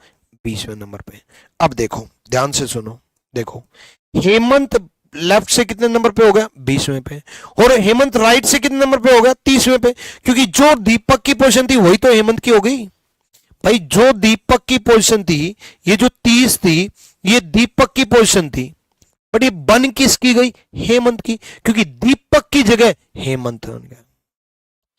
20वें नंबर पे। अब देखो ध्यान से सुनो, देखो हेमंत लेफ्ट से कितने नंबर पे हो गया, 20वें पे, और हेमंत राइट से कितने नंबर पे हो गया, 30वें पे, क्योंकि जो दीपक की पोजीशन थी वही तो हेमंत की हो गई भाई। जो दीपक की पोजीशन थी, ये जो 30 थी, ये दीपक की पोजीशन थी, बट ये बन किसकी गई, हेमंत की, क्योंकि दीपक की जगह हेमंत बन गया।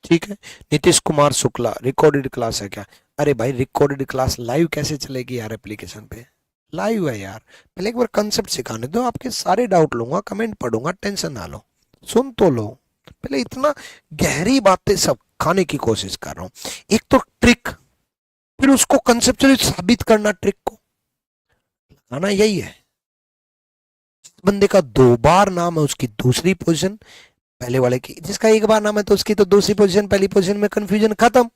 ठीक है। नीतीश कुमार शुक्ला रिकॉर्डेड क्लास है क्या? अरे भाई रिकॉर्डेड क्लास लाइव कैसे चलेगी यार एप्लीकेशन पे? लाइव है यार, पहले एक बार कंसेप्ट सिखाने दो, आपके सारे डाउट लूंगा, कमेंट पढ़ूंगा, टेंशन ना लो, सुन तो लो। पहले इतना गहरी बातें सब खाने की कोशिश कर रहा हूं। एक तो ट्रिक, फिर उसको कंसेप्चुअली साबित करना, ट्रिक को लगाना, यही है। बंदे का 2 बार नाम है, उसकी दूसरी पोजीशन पहले वाले की, जिसका 1 बार नाम है तो उसकी तो दूसरी पोजीशन पहली पोजीशन में कंफ्यूजन खत्म,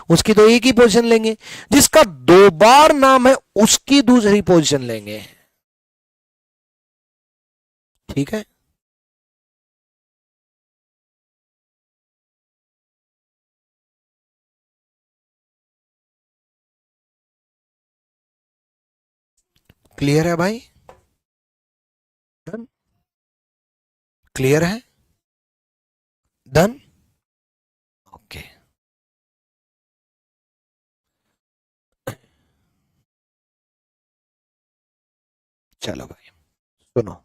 उसकी तो एक ही पोजीशन लेंगे। जिसका 2 बार नाम है उसकी दूसरी पोजीशन लेंगे। ठीक है। क्लियर है भाई? डन? क्लियर है? डन? ओके। चलो भाई सुनो,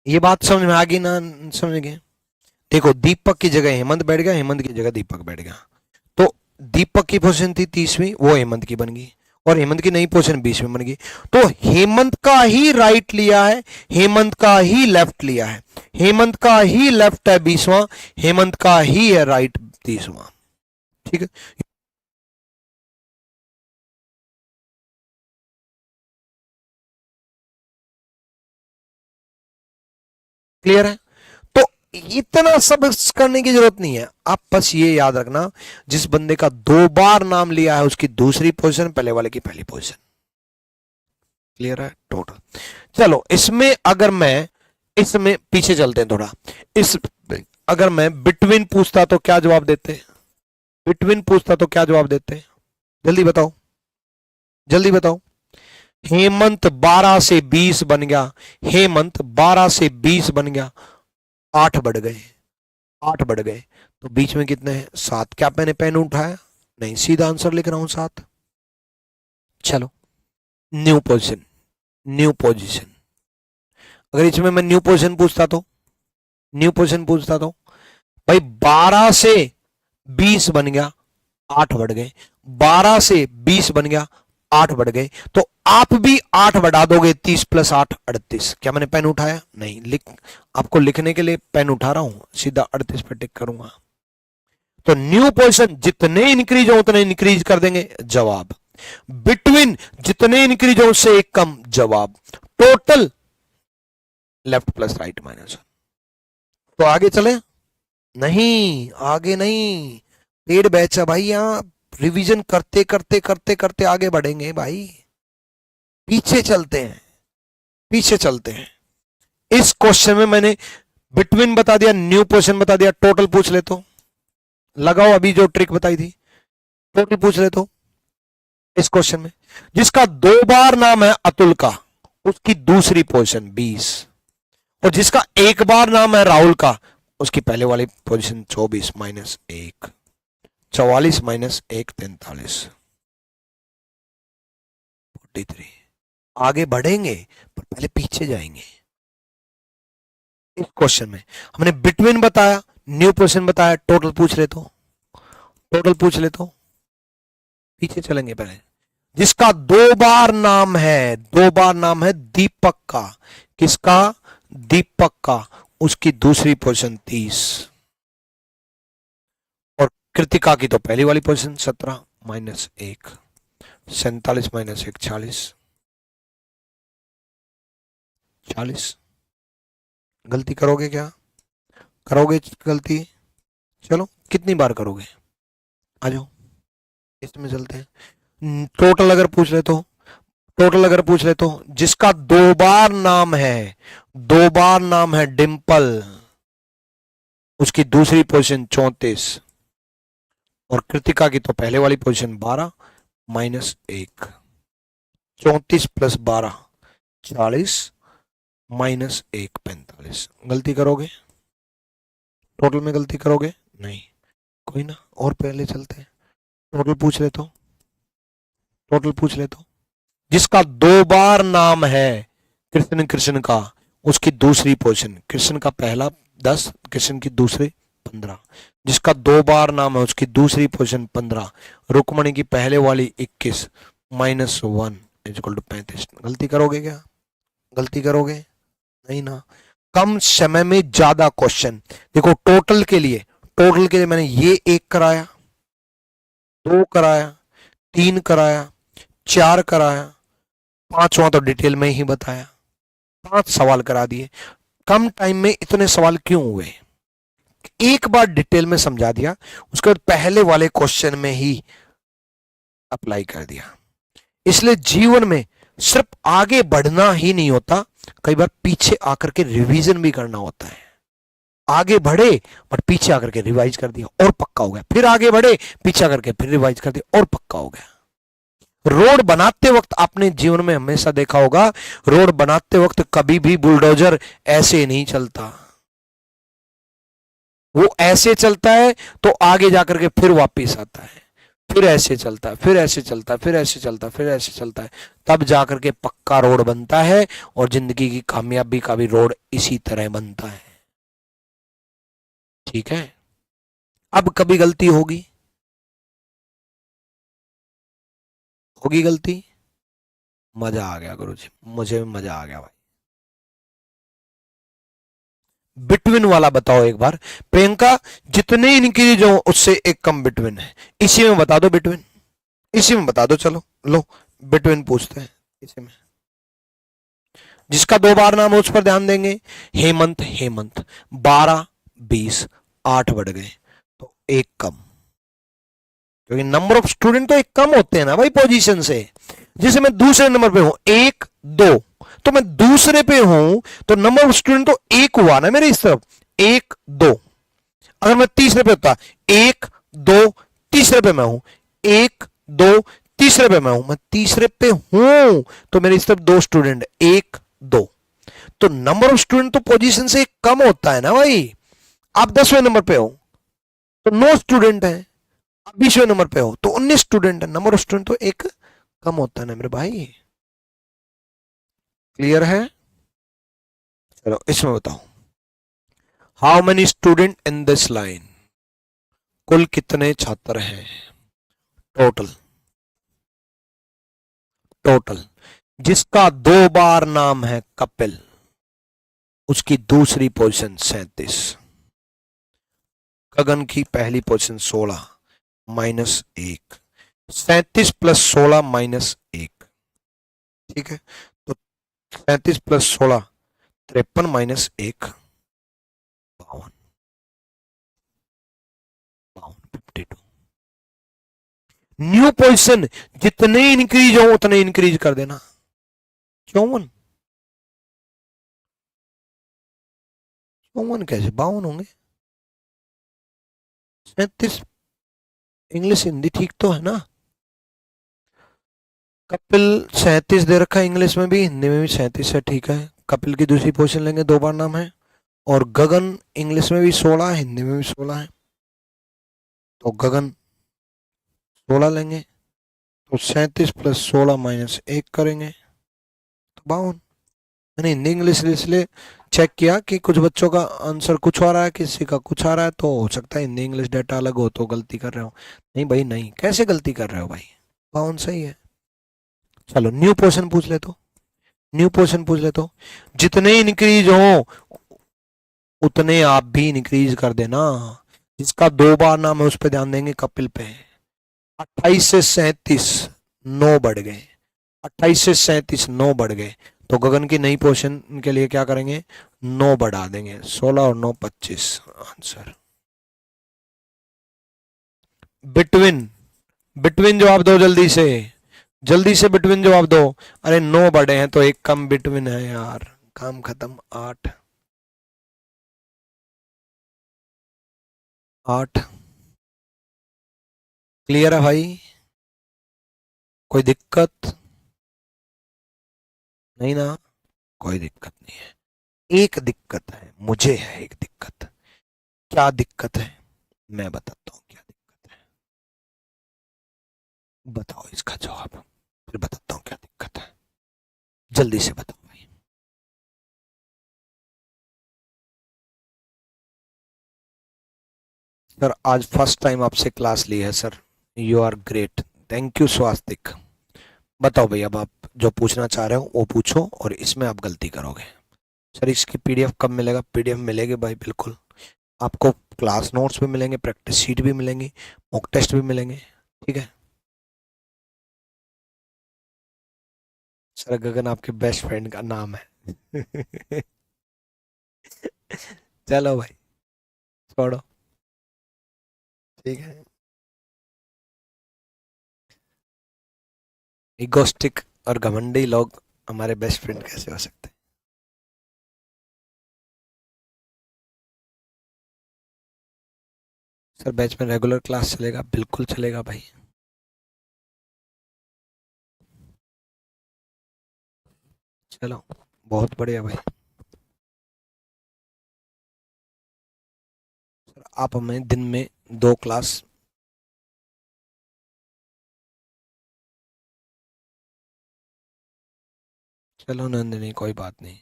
ये बात समझ में आ गई ना? समझ गए? देखो दीपक की जगह हेमंत बैठ गया, हेमंत की जगह दीपक बैठ गया, तो दीपक की पोजीशन थी 30वीं, वो हेमंत की बन गई, और हेमंत की नई पोजीशन 20वीं बन गई। तो हेमंत का ही राइट लिया है, हेमंत का ही लेफ्ट लिया है, हेमंत का ही लेफ्ट है 20वां, हेमंत का ही है राइट 30वां। ठीक है। क्लियर है? तो इतना सब करने की जरूरत नहीं है, आप बस ये याद रखना, जिस बंदे का 2 बार नाम लिया है उसकी दूसरी पोजीशन पहले वाले की पहली पोजीशन। क्लियर है? टोटल। चलो इसमें अगर मैं, इसमें पीछे चलते हैं थोड़ा, इस अगर मैं बिटवीन पूछता तो क्या जवाब देते? बिटवीन पूछता तो क्या जवाब देते? जल्दी बताओ, जल्दी बताओ। हेमंत 12 से 20 बन गया, हेमंत 12 से 20 बन गया, 8 बढ़ गए, 8 बढ़ गए, तो बीच में कितने हैं? 7। क्या मैंने पेन उठाया? नहीं, सीधा आंसर लिख रहा हूं 7। चलो न्यू पोजीशन, न्यू पोजीशन, अगर इसमें मैं न्यू पोजीशन पूछता तो, न्यू पोजीशन पूछता तो भाई 12 से 20 बन गया, 8 बढ़ गए, 12 से 20 बन गया, 8 बढ़ गए, तो आप भी 8 बढ़ा दोगे, 30 प्लस 8 38। क्या मैंने पेन उठाया? नहीं, आपको लिखने के लिए पेन उठा रहा हूं, सीधा 38 पे टिक करूंगा। तो न्यू पोजीशन जितने इंक्रीज हो उतने इंक्रीज कर देंगे, जवाब। बिटवीन जितने इंक्रीज हो उससे एक कम, जवाब। Total left plus right minus. तो आगे चले? नहीं, आगे नहीं, पेड बैच है भाई, यहां रिवीजन करते करते करते करते आगे बढ़ेंगे भाई। पीछे चलते हैं, पीछे चलते हैं। इस क्वेश्चन में मैंने बिटवीन बता दिया, न्यू पोजीशन बता दिया, टोटल पूछ ले तो लगाओ, अभी जो ट्रिक बताई थी, टोटल पूछ ले तो। इस क्वेश्चन में जिसका 2 बार नाम है अतुल का, उसकी दूसरी पोजीशन 20, और जिसका 1 बार नाम है राहुल का, उसकी पहले वाली पोजीशन 24 माइनस 1, 44 माइनस 1 43, 43। आगे बढ़ेंगे पर पहले पीछे जाएंगे। इस क्वेश्चन में हमने बिटवीन बताया, न्यू पोजीशन बताया, टोटल पूछ ले तो, टोटल पूछ ले तो। पीछे चलेंगे पहले, जिसका 2 बार नाम है, 2 बार नाम है दीपक का, किसका? दीपक का, उसकी दूसरी पोजीशन 30, और कृतिका की तो पहली वाली पोजीशन 17 माइनस 1, 47 माइनस 1 40, 40। गलती करोगे क्या? करोगे गलती? चलो कितनी बार करोगे? आ जाओ इसमें चलते हैं। टोटल अगर पूछ ले तो, टोटल अगर पूछ ले तो जिसका 2 बार नाम है, 2 बार नाम है डिंपल, उसकी दूसरी पोजीशन 34, और कृतिका की तो पहले वाली पोजीशन 12 माइनस 1, 34 प्लस 12 40 माइनस 1 45। गलती करोगे? टोटल में गलती करोगे? नहीं। कोई ना, और पहले चलते हैं, टोटल पूछ ले तो, टोटल पूछ ले तो। जिसका 2 बार नाम है कृष्ण, कृष्ण का, उसकी दूसरी पोजीशन, कृष्ण का पहला 10, कृष्ण की दूसरी 15। जिसका 2 बार नाम है उसकी दूसरी पोजीशन 15, रुक्मणी की पहले वाली 21 माइनस 1 इक्वल टू 35। गलती करोगे क्या? गलती करोगे? नहीं ना। कम समय में ज्यादा क्वेश्चन। देखो टोटल के लिए, टोटल के लिए मैंने ये 1 कराया, 2 कराया, 3 कराया, 4 कराया, 5वां तो डिटेल में ही बताया, 5 सवाल करा दिए। कम टाइम में इतने सवाल क्यों हुए? एक बार डिटेल में समझा दिया, उसके बाद पहले वाले क्वेश्चन में ही अप्लाई कर दिया। इसलिए जीवन में सिर्फ आगे बढ़ना ही नहीं होता, कई बार पीछे आकर के रिवीजन भी करना होता है। आगे बढ़े बट पीछे आकर के रिवाइज कर दिया और पक्का हो गया, फिर आगे बढ़े, पीछे आकर के फिर रिवाइज कर दिया और पक्का हो गया। रोड बनाते वक्त आपने जीवन में हमेशा देखा होगा, रोड बनाते वक्त कभी भी बुलडोजर ऐसे नहीं चलता। वो ऐसे चलता है तो आगे जाकर के फिर वापस आता है, फिर ऐसे चलता है, फिर ऐसे चलता है, फिर ऐसे चलता है, फिर ऐसे चलता है, तब जाकर के पक्का रोड बनता है। और जिंदगी की कामयाबी का भी रोड इसी तरह बनता है। ठीक है? अब कभी गलती होगी, होगी गलती, मजा आ गया गुरुजी, मुझे मजा आ गया भाई। बिटवीन वाला बताओ एक बार प्रियंका, जितने इंक्रीज हो उससे एक कम बिटवीन है, इसी में बता दो बिटवीन, इसी में बता दो। चलो लो बिटवीन पूछते हैं इसी में। जिसका 2 बार नाम है उस पर ध्यान देंगे। हेमंत, हेमंत 12 20 8 बढ़ गए तो एक कम, क्योंकि नंबर ऑफ स्टूडेंट तो एक कम होते हैं ना भाई पोजीशन से। जैसे मैं दूसरे नंबर पे हूं 1 2, तो मैं दूसरे पे हूं तो नंबर ऑफ स्टूडेंट तो एक हुआ ना मेरे इस तरफ, 1 2। अगर मैं तीसरे पे होता 1 2, तीसरे पे मैं हूं 1 2, तीसरे पे मैं हूं, मैं तीसरे पे हूं तो मेरे इस तरफ 2 स्टूडेंट 1 2, तो नंबर ऑफ स्टूडेंट तो पोजीशन से कम होता है ना भाई। आप 10वें नंबर पे हो तो 9 स्टूडेंट है, आप 20वें नंबर पे हो तो 19 स्टूडेंट है, नंबर ऑफ स्टूडेंट तो एक कम होता है ना मेरे भाई। क्लियर है? चलो इसमें बताओ, how many student in this line, कुल कितने छात्र हैं टोटल, टोटल। जिसका 2 बार नाम है कपिल, उसकी दूसरी पोजीशन 37, गगन की पहली पोजीशन 16 माइनस 1, 37 प्लस 16 माइनस 1। ठीक है, तो 37 प्लस 16 53 माइनस 1 52, 52। न्यू पोजीशन जितने इंक्रीज हो उतने इंक्रीज कर देना। 54, 54 कैसे 52 होंगे? 37, इंग्लिश हिंदी ठीक तो है ना? कपिल 37 दे रखा है इंग्लिश में भी, हिंदी में भी 37 है, ठीक है। कपिल की दूसरी पोजीशन लेंगे, 2 बार नाम है। और गगन इंग्लिश में भी 16 है, हिंदी में भी 16 है, तो गगन 16 लेंगे, तो 37 प्लस 16 माइनस 1 करेंगे तो 52। मैंने हिंदी इंग्लिश इसलिए चेक किया कि कुछ बच्चों का आंसर कुछ आ रहा है, किसी का कुछ आ रहा है, तो हो सकता है हिंदी इंग्लिश डाटा अलग हो तो गलती कर रहे हो। नहीं भाई नहीं, कैसे गलती कर रहे हो भाई, 52 सही है। चलो न्यू पोर्शन पूछ ले तो, न्यू पोर्शन पूछ ले तो, जितने इंक्रीज हो उतने आप भी इंक्रीज कर देना। जिसका 2 बार नाम है उस पर ध्यान देंगे, कपिल पे। 28 से 37 9 बढ़ गए, 28 से 37 9 बढ़ गए, तो गगन की नई पोजीशन के लिए क्या करेंगे, 9 बढ़ा देंगे, 16 और 9 25 आंसर। बिटवीन, बिटवीन जवाब दो जल्दी से, जल्दी से बिटवीन जवाब दो। अरे 9 बढ़े हैं तो एक कम बिटवीन है यार, काम खत्म। 8 8। क्लियर है भाई? कोई दिक्कत नहीं ना? कोई दिक्कत नहीं है। एक दिक्कत है, मुझे है एक दिक्कत। क्या दिक्कत है मैं बताता हूं क्या दिक्कत है। बताओ इसका जवाब, फिर बताता हूं क्या दिक्कत है। जल्दी से बताओ भाई। सर आज फर्स्ट टाइम आपसे क्लास ली है sir, you are great, thank you Swastik. बताओ भाई, अब आप जो पूछना चाह रहे हो वो पूछो और इसमें आप गलती करोगे। सर इसकी पीडीएफ कब मिलेगा? पीडीएफ मिलेगी भाई बिल्कुल, आपको क्लास नोट्स भी मिलेंगे, प्रैक्टिस शीट भी मिलेंगी, मॉक टेस्ट भी मिलेंगे, ठीक है। सर गगन आपके बेस्ट फ्रेंड का नाम है। चलो भाई छोड़ो, ठीक है। इगोस्टिक और घमंडी लोग हमारे बेस्ट फ्रेंड कैसे हो सकते हैं? सर बैच में रेगुलर क्लास चलेगा, बिल्कुल चलेगा भाई। चलो बहुत बढ़िया भाई। सर आप हमें दिन में 2 क्लास, चलो नंदिनी कोई बात नहीं,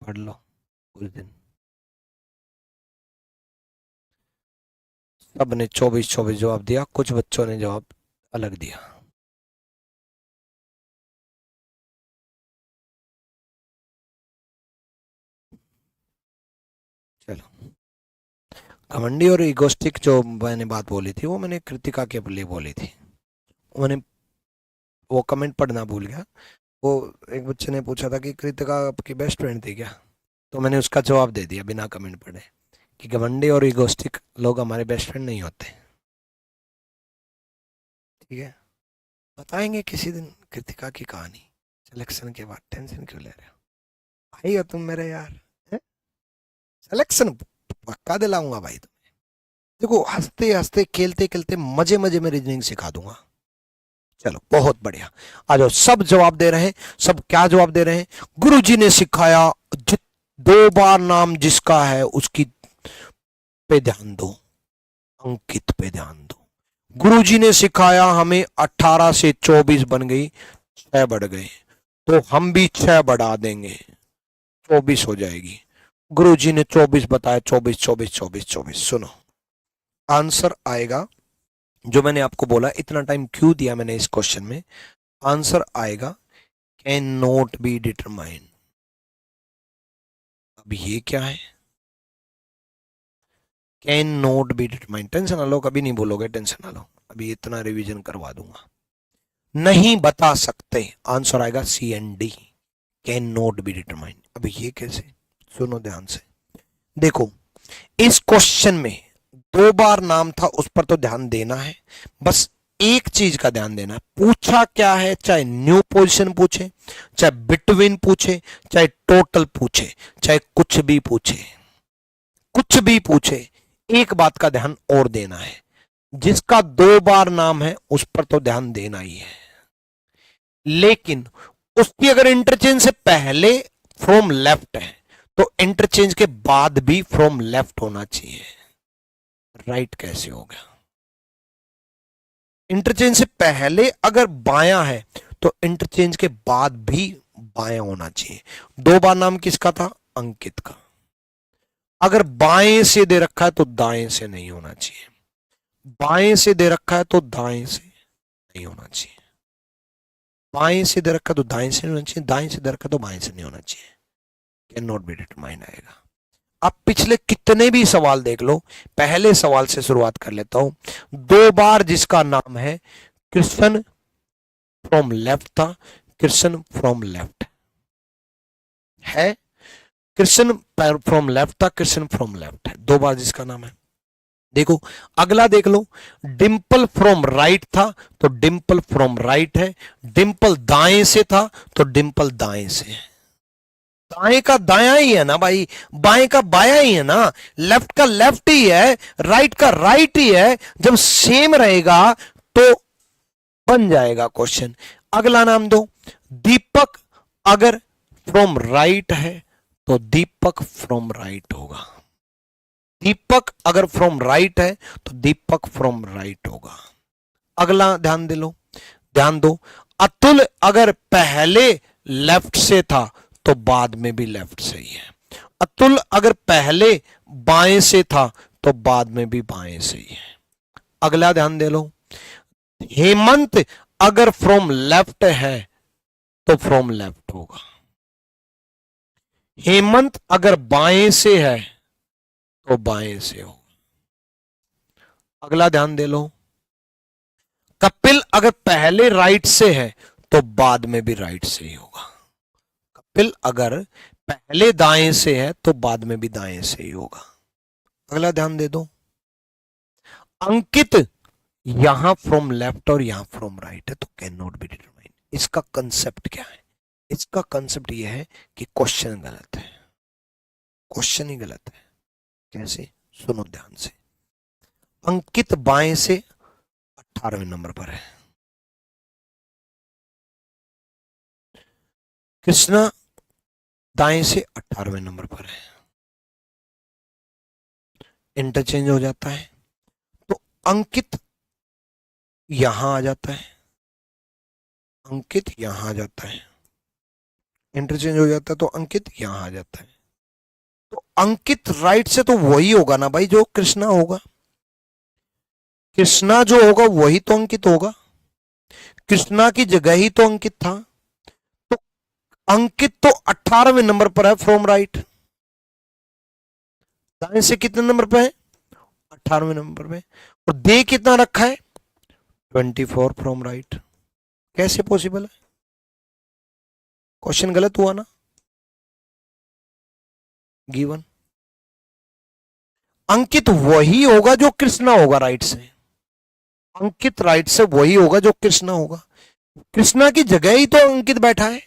पढ़ लो कुछ दिन। सब ने 24-24 जवाब दिया, कुछ बच्चों ने जवाब अलग दिया। चलो घमंडी और इगोस्टिक जो मैंने बात बोली थी वो मैंने कृतिका के लिए बोली थी। मैंने वो कमेंट पढ़ना भूल गया। वो एक बच्चे ने पूछा था कि कृतिका आपकी बेस्ट फ्रेंड थी क्या, तो मैंने उसका जवाब दे दिया बिना कमेंट पढ़े कि घमंडी और इगोस्टिक लोग हमारे बेस्ट फ्रेंड नहीं होते, ठीक है। बताएंगे किसी दिन कृतिका की कहानी सिलेक्शन के बाद, टेंशन क्यों ले रहे हो भाई, हो तुम मेरे यार। सिलेक्शन पक्का दिलाऊंगा भाई तुम्हें। देखो हंसते हंसते खेलते खेलते मजे मजे में रीजनिंग सिखा दूंगा। चलो बहुत बढ़िया, आ जाओ। सब जवाब दे रहे हैं, सब क्या जवाब दे रहे हैं? गुरुजी ने सिखाया 2 बार नाम जिसका है उसकी पे ध्यान दो, अंकित पे ध्यान दो। गुरुजी ने सिखाया हमें 18 से 24 बन गई, 6 बढ़ गए, तो हम भी 6 बढ़ा देंगे, 24 हो जाएगी। गुरुजी ने 24 बताया, 24 24 24 24। सुनो आंसर आएगा, जो मैंने आपको बोला इतना टाइम क्यों दिया मैंने इस क्वेश्चन में, आंसर आएगा कैन नॉट बी डिटरमाइंड। अब ये क्या है? Can not be determined. Tension ना लो, कभी नहीं बोलोगे, टेंशन ना लो, अभी इतना रिवीजन करवा दूंगा। नहीं बता सकते, आंसर आएगा C and D, can not be determined. अब ये कैसे? सुनो ध्यान से, देखो इस क्वेश्चन में 2 बार नाम था, उस पर तो ध्यान देना है। बस एक चीज का ध्यान देना है, पूछा क्या है, चाहे न्यू पोजीशन पूछे, चाहे बिटवीन पूछे, चाहे टोटल पूछे, चाहे कुछ भी पूछे, कुछ भी पूछे, एक बात का ध्यान और देना है, जिसका 2 बार नाम है उस पर तो ध्यान देना ही है, लेकिन उसकी अगर इंटरचेंज से पहले फ्रॉम लेफ्ट है तो इंटरचेंज के बाद भी फ्रॉम लेफ्ट होना चाहिए। राइट कैसे हो गया? इंटरचेंज से पहले अगर बायां है तो इंटरचेंज के बाद भी बायां होना चाहिए। 2 बार नाम किसका था? अंकित का। अगर बाएं से दे रखा है तो दाएं से नहीं होना चाहिए, बाएं से दे रखा है तो दाएं से नहीं होना चाहिए, बाएं से दे रखा है तो दाएं से नहीं होना चाहिए, दाएं से दे रखा है तो बाएं से नहीं होना चाहिए। कैन नॉट बी डिटरमाइंड आएगा। आप पिछले कितने भी सवाल देख लो, पहले सवाल से शुरुआत कर लेता हूं। 2 बार जिसका नाम है कृष्ण फ्रॉम लेफ्ट था, कृष्ण फ्रॉम लेफ्ट है, कृष्ण फ्रॉम लेफ्ट था, कृष्ण फ्रॉम लेफ्ट है, 2 बार जिसका नाम है। देखो अगला देख लो, डिंपल फ्रॉम राइट था तो डिंपल फ्रॉम राइट है, डिंपल दाएं से था तो डिंपल दाएं से है। दाएं का दायां ही है ना भाई, बाएं का बायां ही है ना, लेफ्ट का लेफ्ट ही है, राइट का राइट ही है। जब सेम रहेगा तो बन जाएगा क्वेश्चन। अगला नाम दो, दीपक अगर फ्रॉम राइट है तो दीपक फ्रॉम राइट होगा। दीपक अगर फ्रॉम राइट है तो दीपक फ्रॉम राइट होगा। अगला ध्यान दे लो, ध्यान दो, अतुल अगर पहले लेफ्ट से था तो बाद में भी लेफ्ट से ही है। अतुल अगर पहले बाएं से था तो बाद में भी बाएं से ही है। अगला ध्यान दे लो, हेमंत अगर फ्रॉम लेफ्ट है तो फ्रॉम लेफ्ट होगा। हेमंत अगर बाएं से है तो बाएं से होगा। अगला ध्यान दे लो, कपिल अगर पहले राइट से है तो बाद में भी राइट से ही होगा। कपिल अगर पहले दाएं से है तो बाद में भी दाएं से ही होगा। अगला ध्यान दे दो, अंकित यहां फ्रॉम लेफ्ट और यहां फ्रॉम राइट है तो कैन नॉट बी डिटरमाइंड। इसका कंसेप्ट क्या है? इसका कंसेप्ट यह है कि क्वेश्चन गलत है, क्वेश्चन ही गलत है। कैसे? सुनो ध्यान से। अंकित बाएं से 18वें नंबर पर है, कृष्णा दाएं से 18वें नंबर पर है। इंटरचेंज हो जाता है तो अंकित यहां आ जाता है, अंकित यहां आ जाता है। इंटरचेंज हो जाता है तो अंकित यहां आ जाता है। तो अंकित राइट से तो वही होगा ना भाई जो कृष्णा होगा। कृष्णा जो होगा वही तो अंकित होगा, कृष्णा की जगह ही तो अंकित था। तो अंकित तो 18वें नंबर पर है फ्रॉम राइट। दाएं से कितने नंबर पे है? 18वें नंबर पे। और दे कितना रखा है? 24 फ्रॉम राइट। कैसे पॉसिबल है? क्वेश्चन गलत हुआ ना। गिवन अंकित वही होगा जो कृष्णा होगा राइट से। अंकित राइट से वही होगा जो कृष्णा होगा। कृष्णा की जगह ही तो अंकित बैठा है।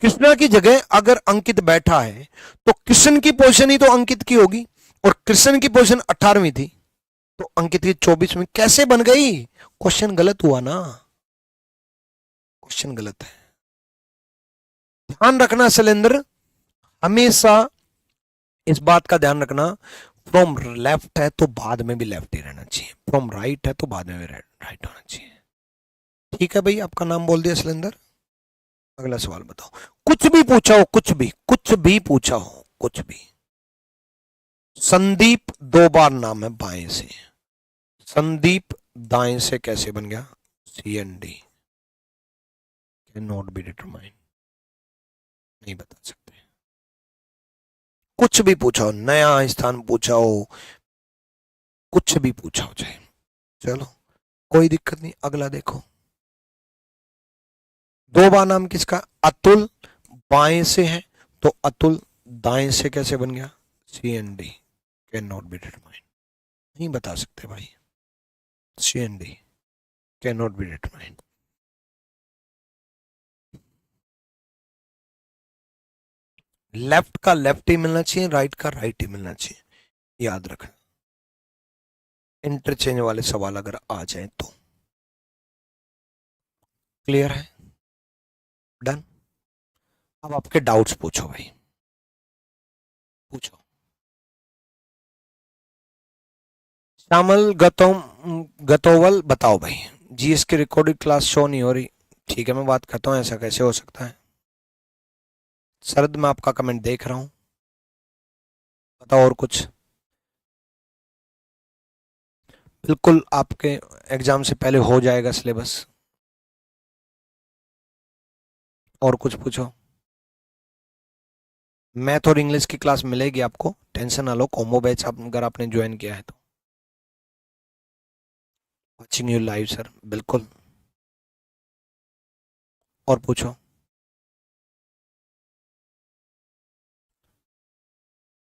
कृष्णा की जगह अगर अंकित बैठा है तो कृष्ण की पोजीशन ही तो अंकित की होगी, और कृष्ण की पोजीशन 18वीं थी तो अंकित की 24वीं कैसे बन गई? क्वेश्चन गलत हुआ ना, क्वेश्चन गलत है। ध्यान रखना शैलेंद्र, हमेशा इस बात का ध्यान रखना, फ्रॉम लेफ्ट है तो बाद में भी लेफ्ट ही रहना चाहिए, फ्रॉम राइट है तो बाद में भी राइट होना चाहिए। ठीक है भाई, आपका नाम बोल दिया शैलेंद्र। अगला सवाल बताओ, कुछ भी पूछा हो, कुछ भी पूछा हो, कुछ भी। संदीप 2 बार नाम है बाएं से, संदीप दाएं से कैसे बन गया? C and D can not be determined, नहीं बता सकते। कुछ भी पूछा हो, नया स्थान पूछा हो, कुछ भी पूछा हो चाहे, चलो कोई दिक्कत नहीं। अगला देखो, 2 बार नाम किसका? अतुल बाएं से है तो अतुल दाएं से कैसे बन गया? C and D can not be determined, नहीं बता सकते भाई। C and D can not be determined. Left का लेफ्ट ही मिलना चाहिए, राइट का राइट ही मिलना चाहिए, याद रखना। इंटरचेंज वाले सवाल अगर आ जाए तो। क्लियर है? डन। अब आपके डाउट्स पूछो भाई, पूछो। श्यामल गतोवल बताओ भाई, जीएस की रिकॉर्डेड क्लास शो नहीं हो रही। ठीक है, मैं बात करता हूँ, ऐसा कैसे हो सकता है? शरद, मैं आपका कमेंट देख रहा हूं, बताओ और कुछ। बिल्कुल आपके एग्जाम से पहले हो जाएगा सिलेबस। और कुछ पूछो। मैथ और इंग्लिश की क्लास मिलेगी आपको, टेंशन ना लो। कॉम्बो बैच अगर आपने ज्वाइन किया है तो। वाचिंग यू लाइव सर, बिल्कुल। और पूछो।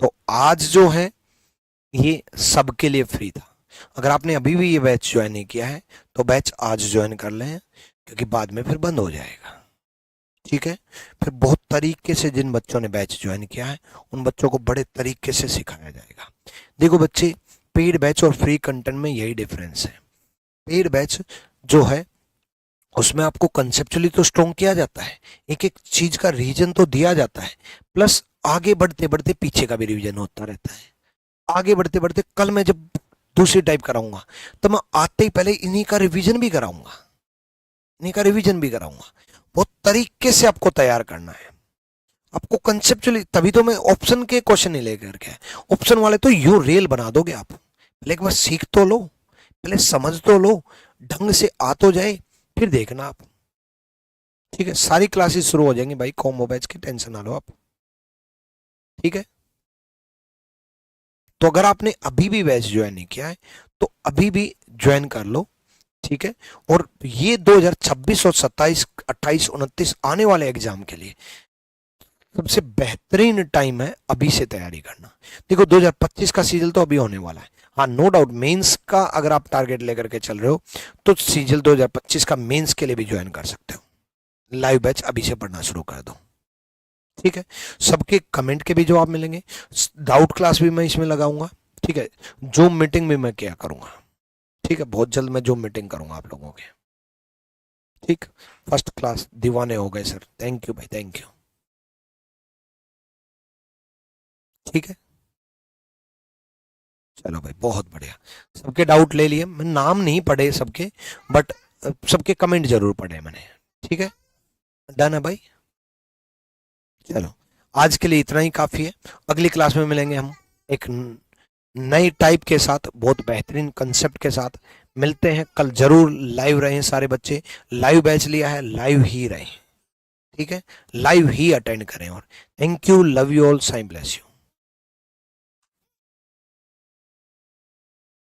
तो आज जो है ये सबके लिए फ्री था। अगर आपने अभी भी ये बैच ज्वाइन नहीं किया है तो बैच आज ज्वाइन कर लें, क्योंकि बाद में फिर बंद हो जाएगा। ठीक है, फिर बहुत तरीके से जिन बच्चों ने बैच ज्वाइन किया है उन बच्चों को बड़े तरीके से सिखाया जाएगा। देखो बच्चे, पेड बैच और फ्री कंटेंट में यही डिफरेंस है। पेड बैच जो है उसमें आपको कंसेप्चुअली तो स्ट्रॉन्ग किया जाता है, एक एक चीज का रीजन तो दिया जाता है, प्लस आगे बढ़ते बढ़ते पीछे का भी रिवीजन होता रहता है। आगे बढ़ते बढ़ते कल मैं जब दूसरी टाइप कराऊंगा तो मैं आते ही पहले इन्हीं का रिवीजन भी कराऊंगा, इन्हीं का रिवीजन भी कराऊंगा। बहुत तरीके से आपको तैयार करना है, आपको कंसेप्चुअली, तभी तो मैं ऑप्शन के क्वेश्चन नहीं लेकर के, ऑप्शन वाले तो यूं रेल बना दोगे आप। पहले एक बार सीख तो लो, पहले समझ तो लो, ढंग से आ तो जाए, फिर देखना आप। ठीक है, सारी क्लासेस शुरू हो जाएंगी भाई कॉम्बो बैच की, टेंशन ना लो आप। ठीक है, तो अगर आपने अभी भी बैच ज्वाइन नहीं किया है तो अभी भी ज्वाइन कर लो। ठीक है, और ये 2026 और 27, 28, 29 आने वाले एग्जाम के लिए सबसे बेहतरीन टाइम है अभी से तैयारी करना। देखो 2025 का सीजन तो अभी होने वाला है, हाँ नो डाउट मेंस का अगर आप टारगेट लेकर के चल रहे हो तो सीजन 2025 का मेंस के लिए भी ज्वाइन कर सकते हो। लाइव बैच अभी से पढ़ना शुरू कर दो। ठीक है, सबके कमेंट के भी जवाब मिलेंगे, डाउट क्लास भी मैं इसमें लगाऊंगा। ठीक है, जूम मीटिंग भी मैं क्या करूंगा। ठीक है, बहुत जल्द मैं जूम मीटिंग करूंगा आप लोगों के। ठीक, फर्स्ट क्लास, दीवाने हो गए सर, थैंक यू भाई, थैंक यू। ठीक है, चलो भाई बहुत बढ़िया, सबके डाउट ले लिए, मैं नाम नहीं पढ़े सबके, बट सबके कमेंट जरूर पढ़े मैंने। ठीक है, डन है भाई। चलो आज के लिए इतना ही काफी है, अगली क्लास में मिलेंगे हम एक नई टाइप के साथ, बहुत बेहतरीन कंसेप्ट के साथ मिलते हैं कल। जरूर लाइव रहें सारे बच्चे, लाइव बैच लिया है लाइव ही रहें। ठीक है, लाइव ही अटेंड करें। और thank you, love you all, Sai bless you.